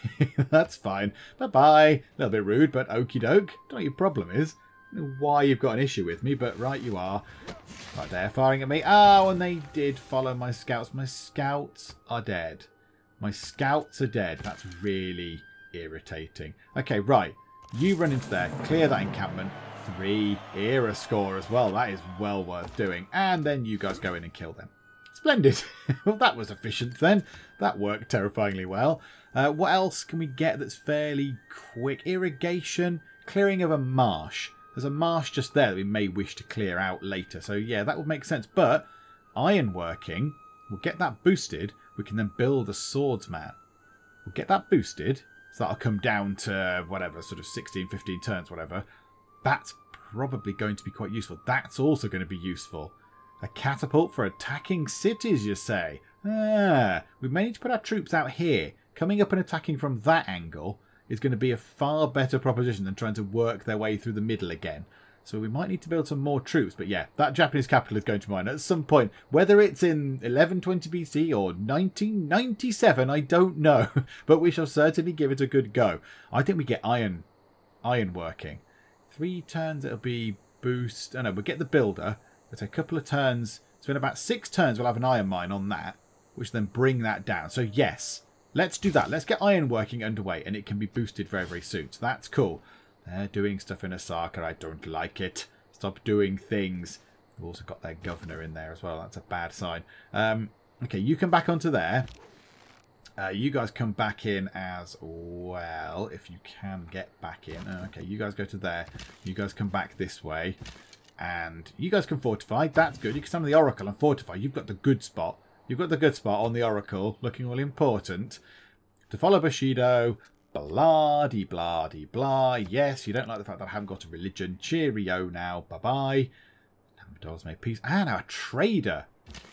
That's fine. Bye-bye. A little bit rude, but okie doke. Don't know what your problem is. I don't know why you've got an issue with me, but right you are. Right, they're firing at me. Oh, and they did follow my scouts. My scouts are dead. My scouts are dead. That's really irritating. Okay, right. You run into there. Clear that encampment. 3 era score as well. That is well worth doing. And then you guys go in and kill them. Splendid. Well, that was efficient then. That worked terrifyingly well. What else can we get that's fairly quick? Irrigation. Clearing of a marsh. There's a marsh just there that we may wish to clear out later. So yeah, that would make sense. But ironworking, we'll get that boosted. We can then build a swordsman. We'll get that boosted. So that'll come down to whatever, sort of 16, 15 turns, whatever. That's probably going to be quite useful. That's also going to be useful. A catapult for attacking cities, you say? Ah, we may need to put our troops out here. Coming up and attacking from that angle is going to be a far better proposition than trying to work their way through the middle again. So we might need to build some more troops. But yeah, that Japanese capital is going to mine at some point. Whether it's in 1120 BC or 1997, I don't know. But we shall certainly give it a good go. I think we get iron working. 3 turns it'll be boost. Oh no, we'll get the builder. But a couple of turns. So in about 6 turns we'll have an iron mine on that. Which then bring that down. So yes, let's do that. Let's get iron working underway. And it can be boosted very, very soon. So that's cool. They're doing stuff in Osaka. I don't like it. Stop doing things. We've also got their governor in there as well. That's a bad sign. Okay, you come back onto there. You guys come back in as well, if you can get back in. Okay, you guys go to there. You guys come back this way. And you guys can fortify. That's good. You can stand on the Oracle and fortify. You've got the good spot. You've got the good spot on the Oracle, looking all important. To follow Bushido, blah-de-blah-de-blah. Yes, you don't like the fact that I haven't got a religion. Cheerio now. Bye-bye. Dollars made peace. And now a trader.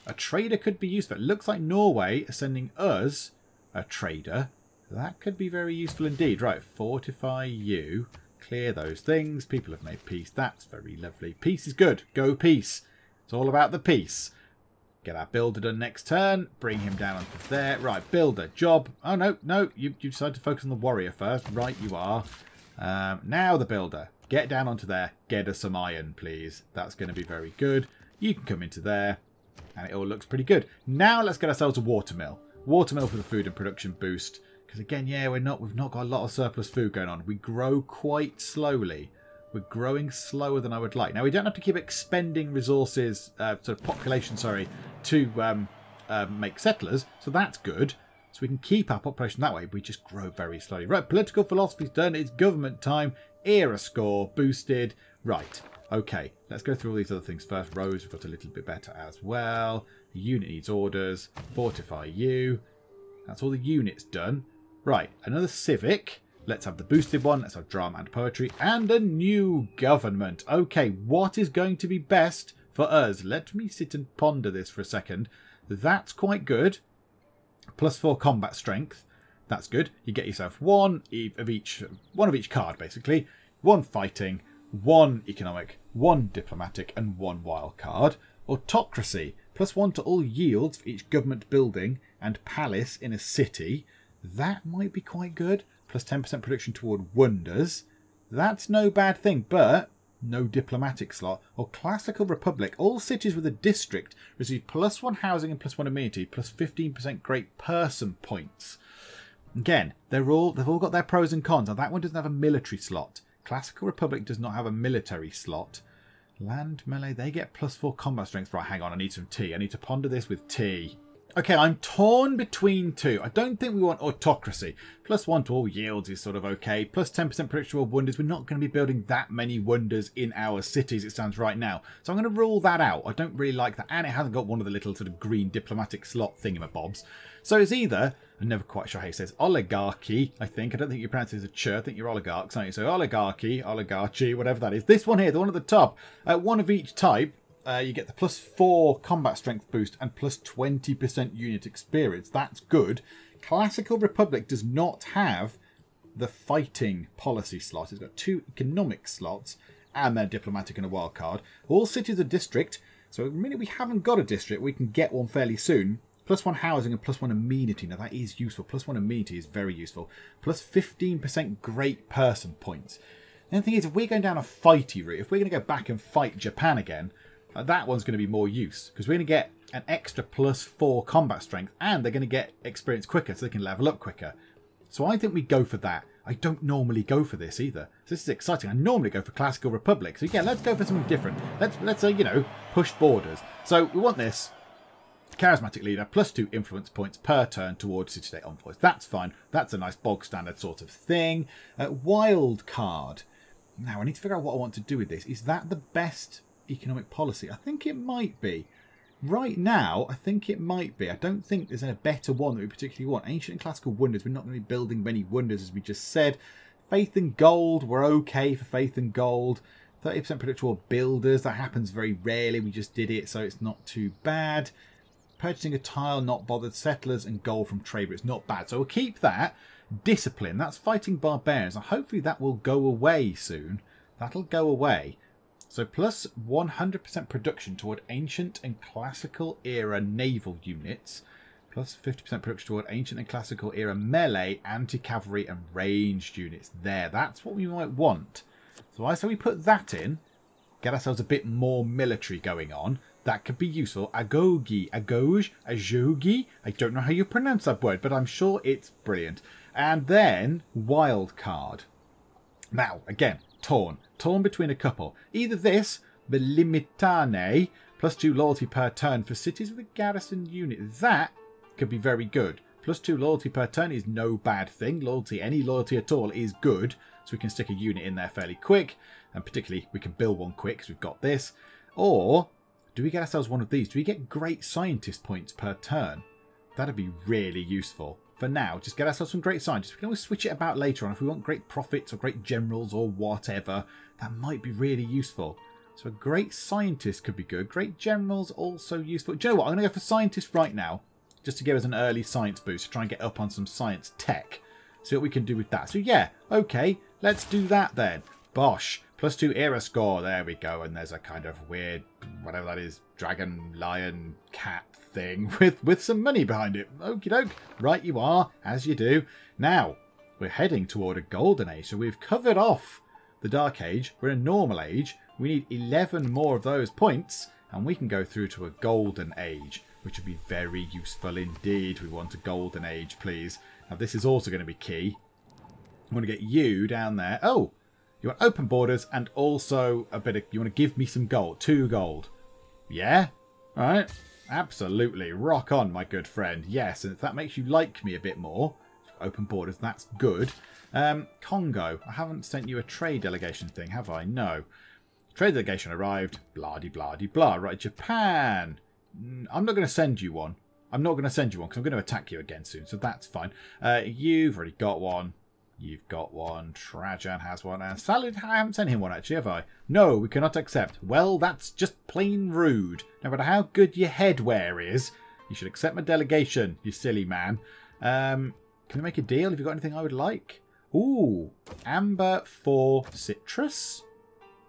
A trader could be useful. It looks like Norway is sending us a trader. That could be very useful indeed. Right, fortify you. Clear those things. People have made peace. That's very lovely. Peace is good. Go peace. It's all about the peace. Get our builder done next turn. Bring him down onto there. Right, builder. Job. Oh, no. You decided to focus on the warrior first. Right, you are. Now the builder. Get down onto there. Get us some iron, please. That's going to be very good. You can come into there. And it all looks pretty good. Now let's get ourselves a watermill. Watermill for the food and production boost. Because again, yeah, we've not got a lot of surplus food going on. We grow quite slowly. We're growing slower than I would like. Now, we don't have to keep expending resources, sort of population, sorry, to make settlers. So that's good. So we can keep our population that way. We just grow very slowly. Right, political philosophy's done. It's government time. Era score boosted. Right. Okay, let's go through all these other things first. Roads, we've got a little bit better as well. The unit needs orders. Fortify you. That's all the units done. Right, another civic. Let's have the boosted one. Let's have drama and poetry. And a new government. Okay, what is going to be best for us? Let me sit and ponder this for a second. That's quite good. +4 combat strength. That's good. You get yourself one of each card, basically. 1 fighting, 1 economic, 1 diplomatic, and 1 wild card. Autocracy. +1 to all yields for each government building and palace in a city. That might be quite good. +10% production toward wonders. That's no bad thing, but no diplomatic slot. Or classical republic. All cities with a district receive +1 housing and +1 amenity, +15% great person points. Again, they've all got their pros and cons. Now that one doesn't have a military slot. Classical republic does not have a military slot. Land melee, they get +4 combat strength. Right, hang on, I need some tea. I need to ponder this with tea. Okay, I'm torn between two. I don't think we want autocracy. +1 to all yields is sort of okay. +10% predictable wonders. We're not going to be building that many wonders in our cities, it stands right now. So I'm going to rule that out. I don't really like that. And it hasn't got one of the little sort of green diplomatic slot thingamabobs. So it's either, I'm never quite sure how he says, oligarchy, I think. I don't think you pronounce it as a ch. I think you're oligarchs, aren't you? So oligarchy, oligarchy, whatever that is. This one here, the one at the top, one of each type. You get the +4 combat strength boost and +20% unit experience. That's good. Classical Republic does not have the fighting policy slot. It's got 2 economic slots and then diplomatic and a wild card. All cities are district. So the minute we haven't got a district, we can get one fairly soon. +1 housing and +1 amenity. Now that is useful. +1 amenity is very useful. +15% great person points. And the thing is, if we're going down a fighty route, if we're going to go back and fight Japan again, that one's going to be more use because we're going to get an extra +4 combat strength and they're going to get experience quicker so they can level up quicker. So I think we go for that. I don't normally go for this either. So this is exciting. I normally go for Classical Republic. So yeah, let's go for something different. Let's you know, push borders. So we want this charismatic leader, +2 influence points per turn towards city-state envoys. That's fine. That's a nice bog standard sort of thing. Wild card. Now I need to figure out what I want to do with this. Is that the best economic policy? I think it might be. Right now, I think it might be. I don't think there's a better one that we particularly want. Ancient and classical wonders. We're not going to be building many wonders, as we just said. Faith and gold. We're okay for faith and gold. 30% predictable builders. That happens very rarely. We just did it, so it's not too bad. Purchasing a tile, not bothered. Settlers and gold from trade, but it's not bad. So we'll keep that. Discipline. That's fighting barbarians. And hopefully that will go away soon. That'll go away. So +100% production toward ancient and classical era naval units. +50% production toward ancient and classical era melee, anti-cavalry and ranged units. There, that's what we might want. So I say we put that in. Get ourselves a bit more military going on. That could be useful. Agogi, ajogi. I don't know how you pronounce that word, but I'm sure it's brilliant. And then wild card. Now, again, torn. Torn between a couple. Either this, the Limitane, +2 loyalty per turn for cities with a garrison unit. That could be very good. +2 loyalty per turn is no bad thing. Loyalty, any loyalty at all is good. So we can stick a unit in there fairly quick. And particularly, we can build one quick because we've got this. Or, do we get ourselves one of these? Do we get great scientist points per turn? That'd be really useful. For now, just get ourselves some great scientists. We can always switch it about later on. If we want great prophets or great generals or whatever, that might be really useful. So a great scientist could be good. Great generals also useful. Do you know what? I'm going to go for scientists right now. Just to give us an early science boost. To try and get up on some science tech. See what we can do with that. So yeah, okay. Let's do that then. Bosh. +2 era score. There we go. And there's a kind of weird, whatever that is, dragon, lion, cat thing with some money behind it. Okie doke. Right you are, as you do. Now, we're heading toward a golden age. So we've covered off the dark age. We're in a normal age. We need 11 more of those points. And we can go through to a golden age, which would be very useful indeed. We want a golden age, please. Now, this is also going to be key. I want to get you down there. Oh! You want open borders and also a bit of... You want to give me some gold. 2 gold. Yeah? Alright. Absolutely. Rock on, my good friend. Yes, and if that makes you like me a bit more... Open borders, that's good. Congo. I haven't sent you a trade delegation thing, have I? No. Trade delegation arrived. Blah-de-blah-de-blah. Right, Japan. I'm not going to send you one. I'm not going to send you one because I'm going to attack you again soon. So that's fine. You've already got one. You've got one. Trajan has one. And Salad, I haven't sent him one actually, have I? No, we cannot accept. Well, that's just plain rude. No matter how good your headwear is, you should accept my delegation, you silly man. Can we make a deal? Have you got anything I would like? Ooh, amber for citrus?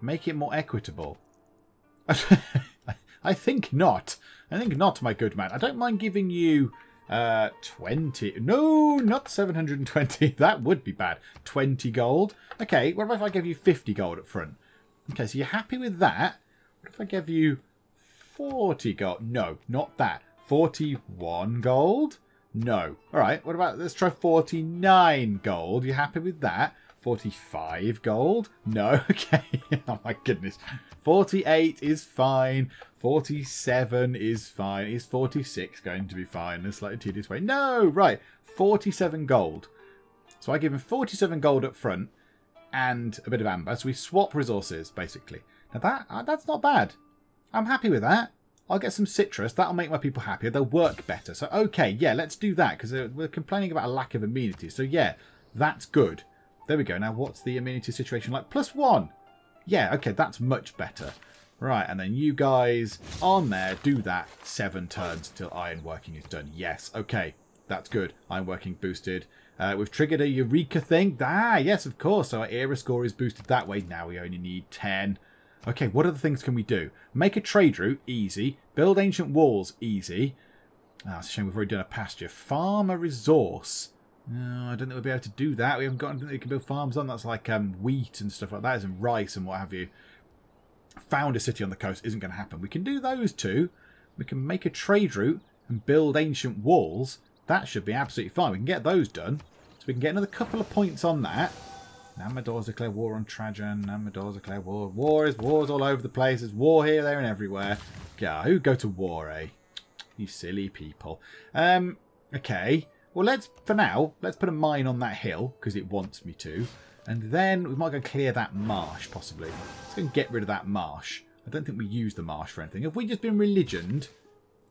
Make it more equitable. I think not. I think not, my good man. I don't mind giving you... 20. No, not 720. That would be bad. 20 gold. Okay, what about if I give you 50 gold up front? Okay, so you're happy with that. What if I give you 40 gold? No, not that. 41 gold? No. All right, what about, let's try 49 gold. You happy with that? 45 gold? No. Okay. Oh my goodness. 48 is fine. 47 is fine. Is 46 going to be fine in a slightly tedious way? No. Right. 47 gold. So I give him 47 gold up front and a bit of amber. So we swap resources, basically. Now that's not bad. I'm happy with that. I'll get some citrus. That'll make my people happier. They'll work better. So, okay. Yeah, let's do that because we're complaining about a lack of amenity. So, yeah, that's good. There we go. Now, what's the amenity situation like? +1. Yeah, okay, that's much better. Right, and then you guys on there do that 7 turns until ironworking is done. Yes, okay, that's good. Ironworking boosted. We've triggered a Eureka thing. Ah, yes, of course. So our era score is boosted that way. Now we only need 10. Okay, what other things can we do? Make a trade route, easy. Build ancient walls, easy. Ah, it's a shame we've already done a pasture. Farm a resource. No, I don't think we'll be able to do that. We haven't got anything that we can build farms on. That's like wheat and stuff like that, and rice and what have you. Found a city on the coast isn't going to happen. We can do those two. We can make a trade route and build ancient walls. That should be absolutely fine. We can get those done. So we can get another couple of points on that. Amadors declare war on Trajan. Amadors declare war. Wars all over the place. There's war here, there, and everywhere. Yeah, who go to war, eh? You silly people. Okay. Well, for now, let's put a mine on that hill, because it wants me to. And then we might go clear that marsh, possibly. Let's go and get rid of that marsh. I don't think we use the marsh for anything. Have we just been religioned?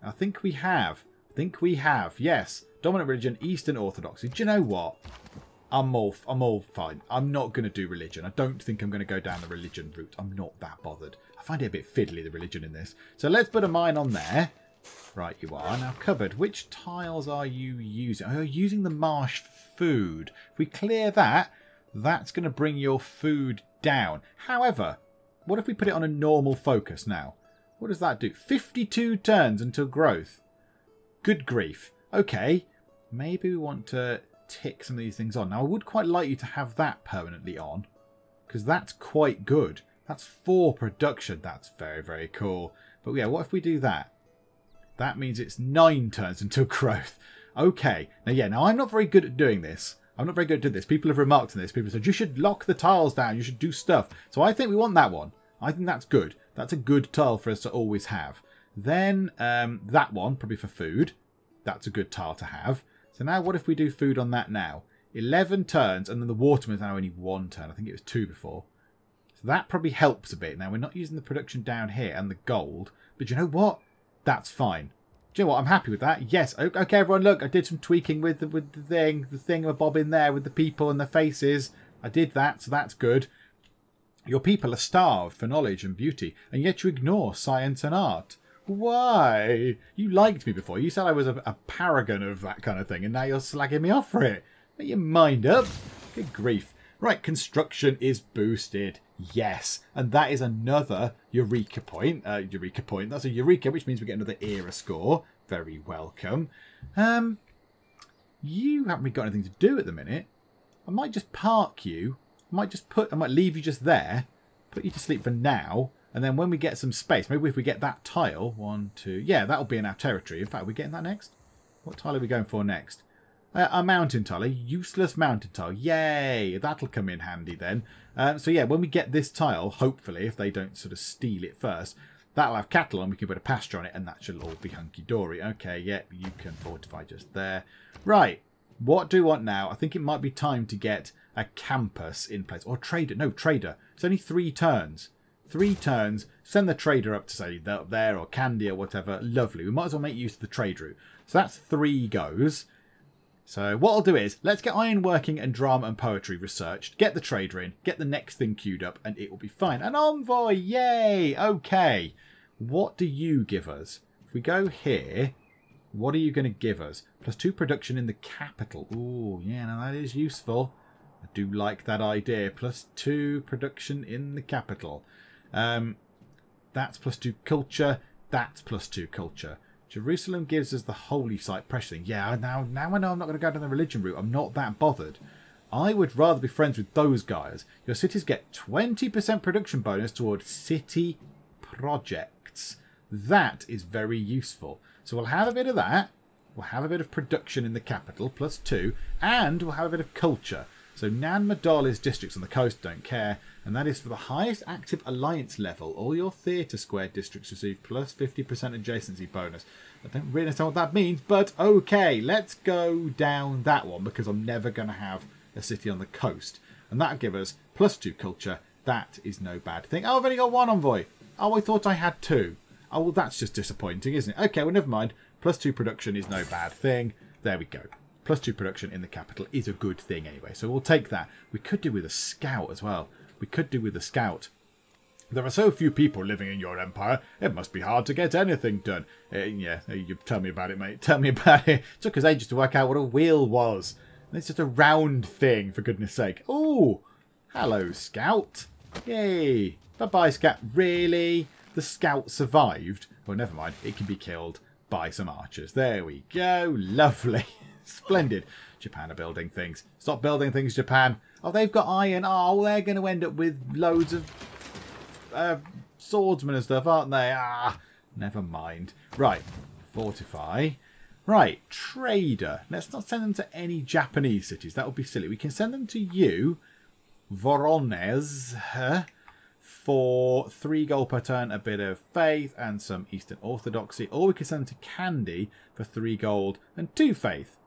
I think we have. Yes. Dominant religion, Eastern Orthodoxy. Do you know what? I'm all fine. I'm not going to do religion. I don't think I'm going to go down the religion route. I'm not that bothered. I find it a bit fiddly, the religion in this. So let's put a mine on there. Right, you are. Now, cupboard. Which tiles are you using? Oh, you're using the marsh food. If we clear that, that's going to bring your food down. However, what if we put it on a normal focus now? What does that do? 52 turns until growth. Good grief. Okay, maybe we want to tick some of these things on. Now, I would quite like you to have that permanently on, because that's quite good. That's 4 production. That's very, very cool. But yeah, what if we do that? That means it's 9 turns until growth. Okay. Now, yeah, I'm not very good at doing this. I'm not very good at this. People have remarked on this. People said, you should lock the tiles down. You should do stuff. So I think we want that one. I think that's good. That's a good tile for us to always have. Then that one, probably for food. That's a good tile to have. So now what if we do food on that now? 11 turns, and then the waterman is now only 1 turn. I think it was 2 before. So that probably helps a bit. Now, we're not using the production down here and the gold. But you know what? That's fine. Do you know what? I'm happy with that. Yes. Okay, everyone, look. I did some tweaking with the thingamabob in there with the people and the faces. I did that, so that's good. Your people are starved for knowledge and beauty, and yet you ignore science and art. Why? You liked me before. You said I was a paragon of that kind of thing, and now you're slagging me off for it. Make your mind up. Good grief. Right, construction is boosted. Yes, and that is another Eureka point. That's a Eureka, which means we get another era score. Very welcome. You haven't really got anything to do at the minute. I might just park you. I might leave you just there. Put you to sleep for now. And then when we get some space, maybe if we get that tile, 1, 2, yeah, that'll be in our territory. In fact, are we getting that next? What tile are we going for next? A mountain tile, a useless mountain tile. Yay! That'll come in handy then. So yeah, when we get this tile, hopefully, if they don't sort of steal it first, that'll have cattle and we can put a pasture on it and that should all be hunky-dory. Okay, yeah, you can fortify just there. Right, what do we want now? I think it might be time to get a campus in place. Or trader. No, trader. It's only 3 turns. 3 turns. Send the trader up to, say, up there or Candy or whatever. Lovely. We might as well make use of the trade route. So that's 3 goes. So what I'll do is, let's get ironworking and drama and poetry researched, get the trader in, get the next thing queued up, and it will be fine. An envoy! Yay! Okay. What do you give us? If we go here, what are you going to give us? +2 production in the capital. Ooh, yeah, now that is useful. I do like that idea. +2 production in the capital. That's +2 culture. That's +2 culture. Jerusalem gives us the holy site pressure thing. Yeah, now I know I'm not going to go down the religion route. I'm not that bothered. I would rather be friends with those guys. Your cities get 20% production bonus toward city projects. That is very useful. So we'll have a bit of that. We'll have a bit of production in the capital, +2. And we'll have a bit of culture. So Nan Madoli's districts on the coast don't care. And that is for the highest active alliance level. All your theatre square districts receive +50% adjacency bonus. I don't really understand what that means, but okay, let's go down that one because I'm never going to have a city on the coast. And that'll give us +2 culture. That is no bad thing. Oh, I've only got 1 envoy. Oh, I thought I had 2. Oh, well, that's just disappointing, isn't it? Okay, well, never mind. +2 production is no bad thing. There we go. +2 production in the capital is a good thing anyway. So we'll take that. We could do with a scout as well. We could do with a scout. There are so few people living in your empire, it must be hard to get anything done. Yeah, you tell me about it, mate. Tell me about it. It took us ages to work out what a wheel was. It's just a round thing, for goodness sake. Oh, hello, scout. Yay. Bye-bye, scout. Really? The scout survived? Well, never mind. It can be killed by some archers. There we go. Lovely. Splendid. Japan are building things. Stop building things, Japan. Oh, they've got iron. Oh, they're going to end up with loads of swordsmen and stuff, aren't they? Ah, never mind. Right, fortify. Right, trader. Let's not send them to any Japanese cities. That would be silly. We can send them to you, Voronezh, for 3 gold per turn, a bit of faith, and some Eastern Orthodoxy. Or we can send them to Candy for 3 gold and 2 faith.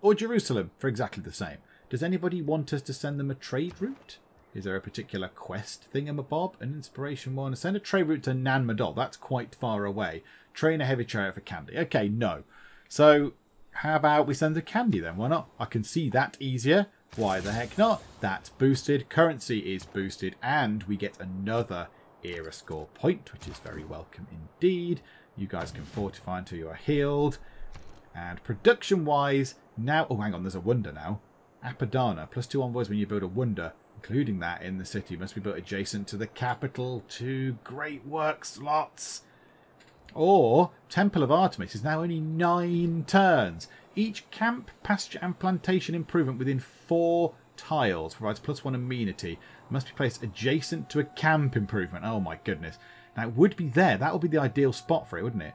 Or Jerusalem for exactly the same. Does anybody want us to send them a trade route? Is there a particular quest thingamabob? An inspiration one? Send a trade route to Nan Madol. That's quite far away. Train a heavy chariot for Candy. Okay, no. So, how about we send to Candy then? Why not? I can see that easier. Why the heck not? That's boosted. Currency is boosted. And we get another era score point, which is very welcome indeed. You guys can fortify until you are healed. And production-wise, now... Oh, hang on, there's a wonder now. Apadana, +2 envoys when you build a wonder, including that in the city. Must be built adjacent to the capital. 2 great work slots. Or, Temple of Artemis is now only 9 turns. Each camp, pasture and plantation improvement within 4 tiles provides +1 amenity. Must be placed adjacent to a camp improvement. Oh my goodness. Now it would be there. That would be the ideal spot for it, wouldn't it?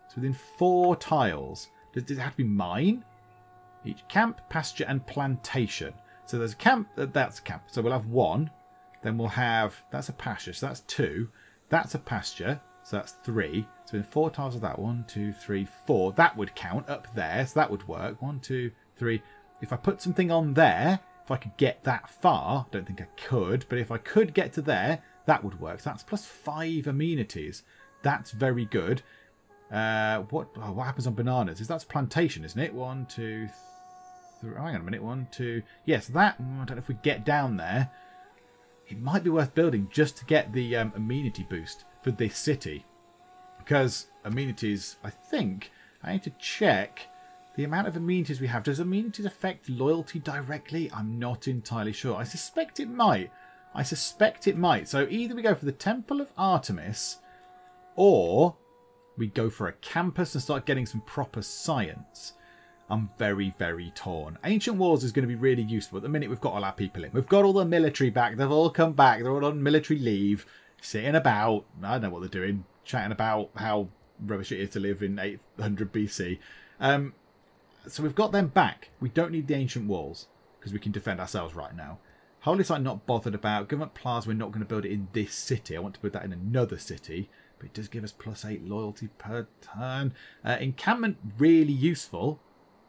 It's within 4 tiles. Does it have to be mine? Each camp, pasture, and plantation. So there's a camp, that's a camp. So we'll have 1. Then we'll have, that's a pasture, so that's 2. That's a pasture, so that's 3. So in 4 tiles of that, 1, 2, 3, 4. That would count up there, so that would work. 1, 2, 3. If I put something on there, if I could get that far, don't think I could, but if I could get to there, that would work. So that's plus 5 amenities. That's very good. What happens on bananas? That's plantation, isn't it? 1, 2, 3. Hang on a minute. 1, 2. Yes, that. I don't know if we get down there. It might be worth building just to get the amenity boost for this city. Because amenities, I think, I need to check the amount of amenities we have. Does amenities affect loyalty directly? I'm not entirely sure. I suspect it might. So either we go for the Temple of Artemis, or we go for a campus and start getting some proper science. I'm very, very torn. Ancient Wars is going to be really useful. At the minute, we've got all our people in. We've got all the military back. They've all come back. They're all on military leave, sitting about. I don't know what they're doing, chatting about how rubbish it is to live in 800 BC. So we've got them back. We don't need the Ancient Walls because we can defend ourselves right now. Holy Site, not bothered about. Government Plaza, we're not going to build it in this city. I want to build that in another city. But it does give us plus 8 loyalty per turn. Encampment, really useful.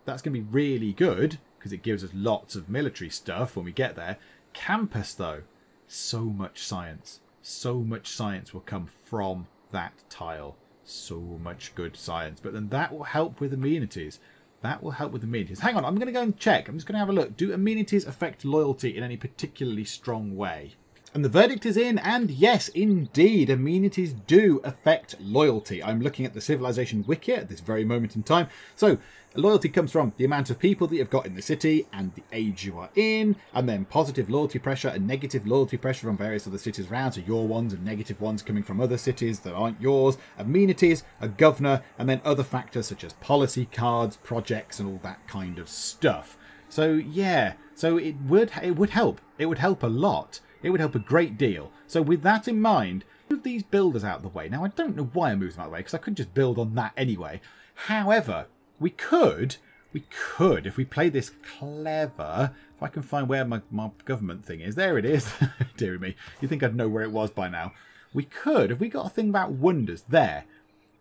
That's going to be really good because it gives us lots of military stuff when we get there. Campus, though, so much science. So much science will come from that tile. So much good science. But then that will help with amenities. That will help with amenities. Hang on, I'm going to go and check. I'm just going to have a look. Do amenities affect loyalty in any particularly strong way? And the verdict is in, and yes, indeed, amenities do affect loyalty. I'm looking at the Civilization wiki at this very moment in time. So, loyalty comes from the amount of people that you've got in the city and the age you are in, and then positive loyalty pressure and negative loyalty pressure from various other cities around, so your ones and negative ones coming from other cities that aren't yours, amenities, a governor, and then other factors such as policy cards, projects, and all that kind of stuff. So, yeah, so it would help. It would help a lot. It would help a great deal. So with that in mind, move these builders out of the way. Now, I don't know why I moved them out of the way, because I could just build on that anyway. However, we could, if we play this clever, if I can find where my government thing is. There it is. Dear me, you'd think I'd know where it was by now. We could, if we got a thing about wonders there,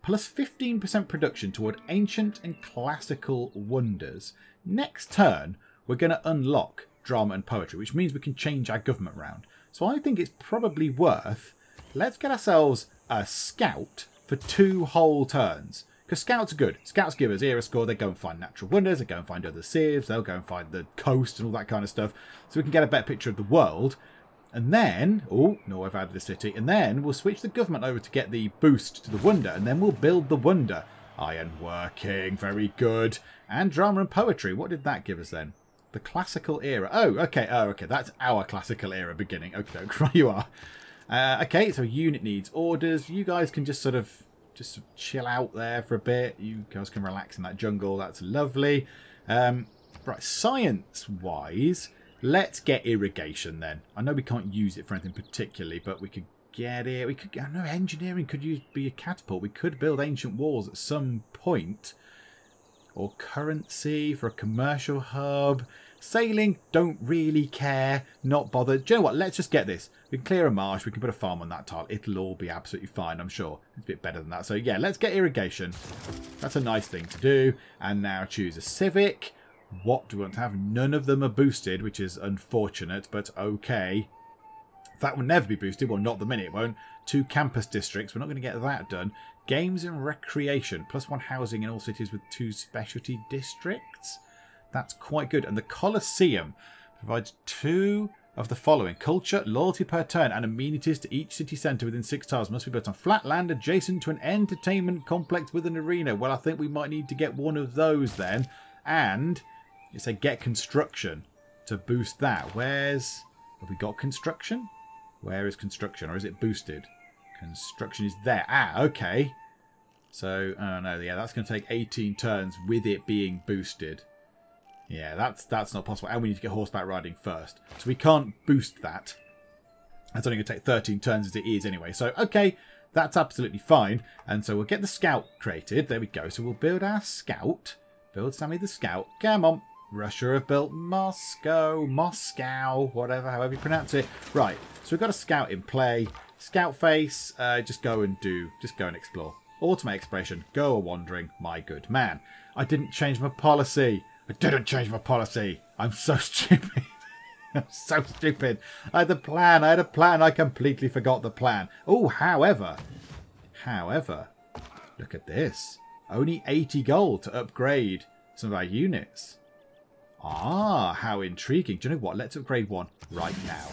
plus 15% production toward ancient and classical wonders. Next turn, we're going to unlock drama and poetry, which means we can change our government round. So I think it's probably worth, let's get ourselves a scout for 2 whole turns. Because scouts are good. Scouts give us era score. They go and find natural wonders. They go and find other civs. They'll go and find the coast and all that kind of stuff. So we can get a better picture of the world. And then, oh, no, I've added a city. And then we'll switch the government over to get the boost to the wonder. And then we'll build the wonder. Ironworking, very good. And drama and poetry. What did that give us then? The classical era. Oh, okay. That's our classical era beginning. Okay, right you are. Okay, so unit needs orders. You guys can just sort of chill out there for a bit. You guys can relax in that jungle. That's lovely. Right, science-wise, let's get irrigation then. I know we can't use it for anything particularly, but we could get it. We could. I know engineering could be a catapult. We could build ancient walls at some point. Or currency for a commercial hub. Sailing, don't really care. Not bothered. Do you know what? Let's just get this. We can clear a marsh. We can put a farm on that tile. It'll all be absolutely fine, I'm sure. It's a bit better than that. So yeah, let's get irrigation. That's a nice thing to do. And now choose a civic. What do we want to have? None of them are boosted, which is unfortunate, but okay. That will never be boosted. Well, not the minute it won't. 2 campus districts. We're not going to get that done. Games and recreation. +1 housing in all cities with 2 specialty districts. That's quite good. And the Colosseum provides 2 of the following. Culture, loyalty per turn, and amenities to each city centre within 6 tiles. Must be built on flat land adjacent to an entertainment complex with an arena. Well, I think we might need to get one of those then. And it said get construction to boost that. Have we got construction? Where is construction? Or is it boosted? Construction is there. Ah, okay. So, oh no, yeah, that's going to take 18 turns with it being boosted. Yeah, that's not possible. And we need to get horseback riding first. So we can't boost that. That's only going to take 13 turns as it is anyway. So, okay, that's absolutely fine. And so we'll get the scout created. There we go. So we'll build our scout. Build Sammy the scout. Come on. Russia have built Moscow, however you pronounce it. Right, so we've got a scout in play. Scout face, just go and explore. Automate exploration, go a-wandering, my good man. I didn't change my policy. I'm so stupid. I'm so stupid. I had a plan. I completely forgot the plan. Oh, however, look at this. Only 80 gold to upgrade some of our units. Ah, how intriguing. Do you know what? Let's upgrade one right now.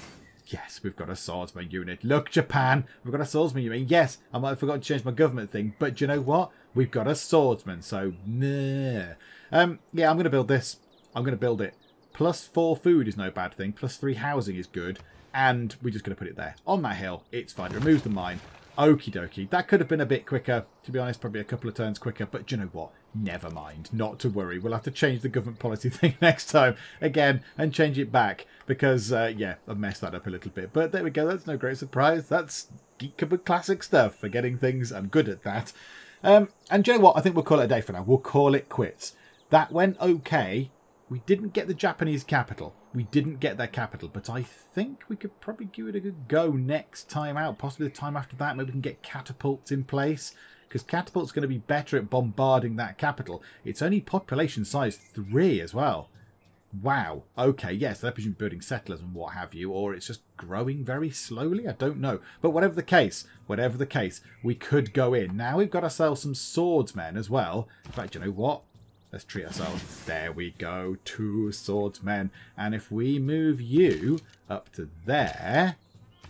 Yes, we've got a swordsman unit. Look, Japan, we've got a swordsman unit. Yes, I might have forgotten to change my government thing, but do you know what? We've got a swordsman, so nah. Yeah, I'm going to build this. I'm going to build it. +4 food is no bad thing. +3 housing is good. And we're just going to put it there. On that hill, it's fine. Remove the mine. Okie dokie. That could have been a bit quicker. To be honest, probably a couple of turns quicker. But do you know what? Never mind. Not to worry. We'll have to change the government policy thing next time. Again, and change it back. Because, yeah, I've messed that up a little bit. But there we go. That's no great surprise. That's Geek Cupboard classic stuff. Forgetting things. I'm good at that. And do you know what? I think we'll call it a day for now. We'll call it quits. That went okay. We didn't get the Japanese capital. We didn't get their capital, but I think we could probably give it a good go next time out. Possibly the time after that, maybe we can get catapults in place. Because catapult's going to be better at bombarding that capital. It's only population size 3 as well. Wow. Okay, yes, they're presumably building settlers and what have you, or it's just growing very slowly. I don't know. But whatever the case, we could go in. Now we've got ourselves some swordsmen as well. In fact, you know what? Let's treat ourselves. There we go. 2 swordsmen. And if we move you up to there...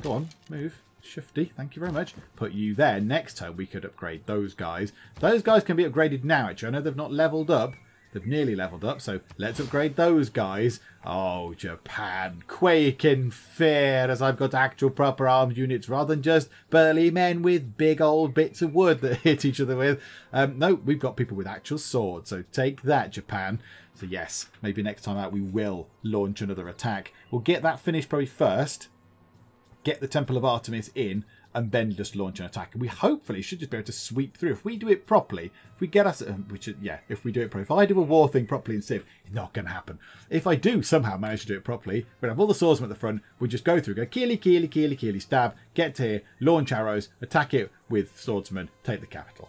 Go on, move. Shifty, thank you very much. Put you there. Next time we could upgrade those guys. Those guys can be upgraded now, actually. I know they've not leveled up. They've nearly leveled up, so let's upgrade those guys. Oh, Japan, quake in fear as I've got actual proper armed units rather than just burly men with big old bits of wood that hit each other with. No, we've got people with actual swords, so take that, Japan. So yes, maybe next time out we will launch another attack. We'll get that finished probably first, get the Temple of Artemis in, and then just launch an attack. And we hopefully should just be able to sweep through. If we do it properly, if we get us... if we do it properly. If I do a war thing properly in Civ, it's not going to happen. If I do somehow manage to do it properly, we'll have all the swordsmen at the front. We just go through, go keely, stab, get to here, launch arrows, attack it with swordsmen, take the capital.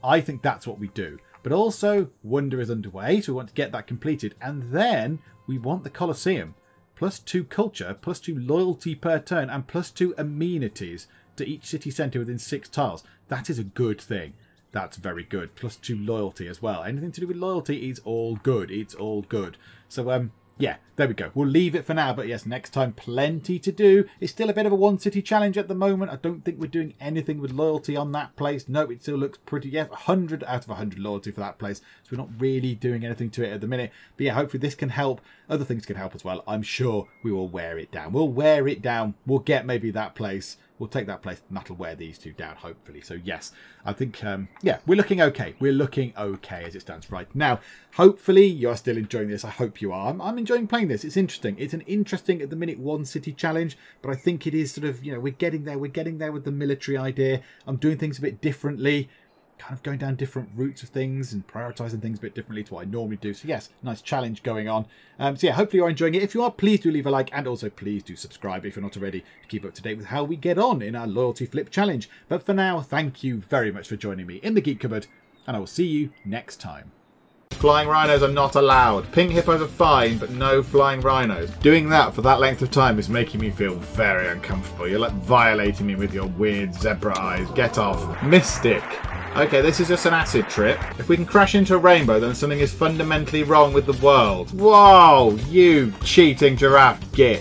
I think that's what we do. But also, Wonder is underway, so we want to get that completed. And then we want the Colosseum. +2 culture, +2 loyalty per turn, and +2 amenities to each city centre within 6 tiles. That is a good thing. That's very good. +2 loyalty as well. Anything to do with loyalty is all good. It's all good. So, yeah, there we go. We'll leave it for now. But yes, next time, plenty to do. It's still a bit of a one-city challenge at the moment. I don't think we're doing anything with loyalty on that place. No, it still looks pretty... Yes, 100 out of 100 loyalty for that place. So we're not really doing anything to it at the minute. But yeah, hopefully this can help. Other things can help as well. I'm sure we will wear it down. We'll wear it down. We'll get maybe that place. We'll take that place and that'll wear these 2 down, hopefully. So, yes, I think, yeah, we're looking okay. We're looking okay as it stands right now. Hopefully, you're still enjoying this. I hope you are. I'm enjoying playing this. It's interesting. It's an interesting, at the minute, one-city challenge. But I think it is sort of, you know, we're getting there. We're getting there with the military idea. I'm doing things a bit differently. Kind of going down different routes of things and prioritising things a bit differently to what I normally do. So yes, nice challenge going on. So yeah, hopefully you're enjoying it. If you are, please do leave a like, and also please do subscribe if you're not already, to keep up to date with how we get on in our loyalty flip challenge. But for now, thank you very much for joining me in the Geek Cupboard, and I will see you next time. Flying rhinos are not allowed. Pink hippos are fine, but no flying rhinos. Doing that for that length of time is making me feel very uncomfortable. You're like violating me with your weird zebra eyes. Get off. Mystic. Okay, this is just an acid trip. If we can crash into a rainbow, then something is fundamentally wrong with the world. Whoa, you cheating giraffe git.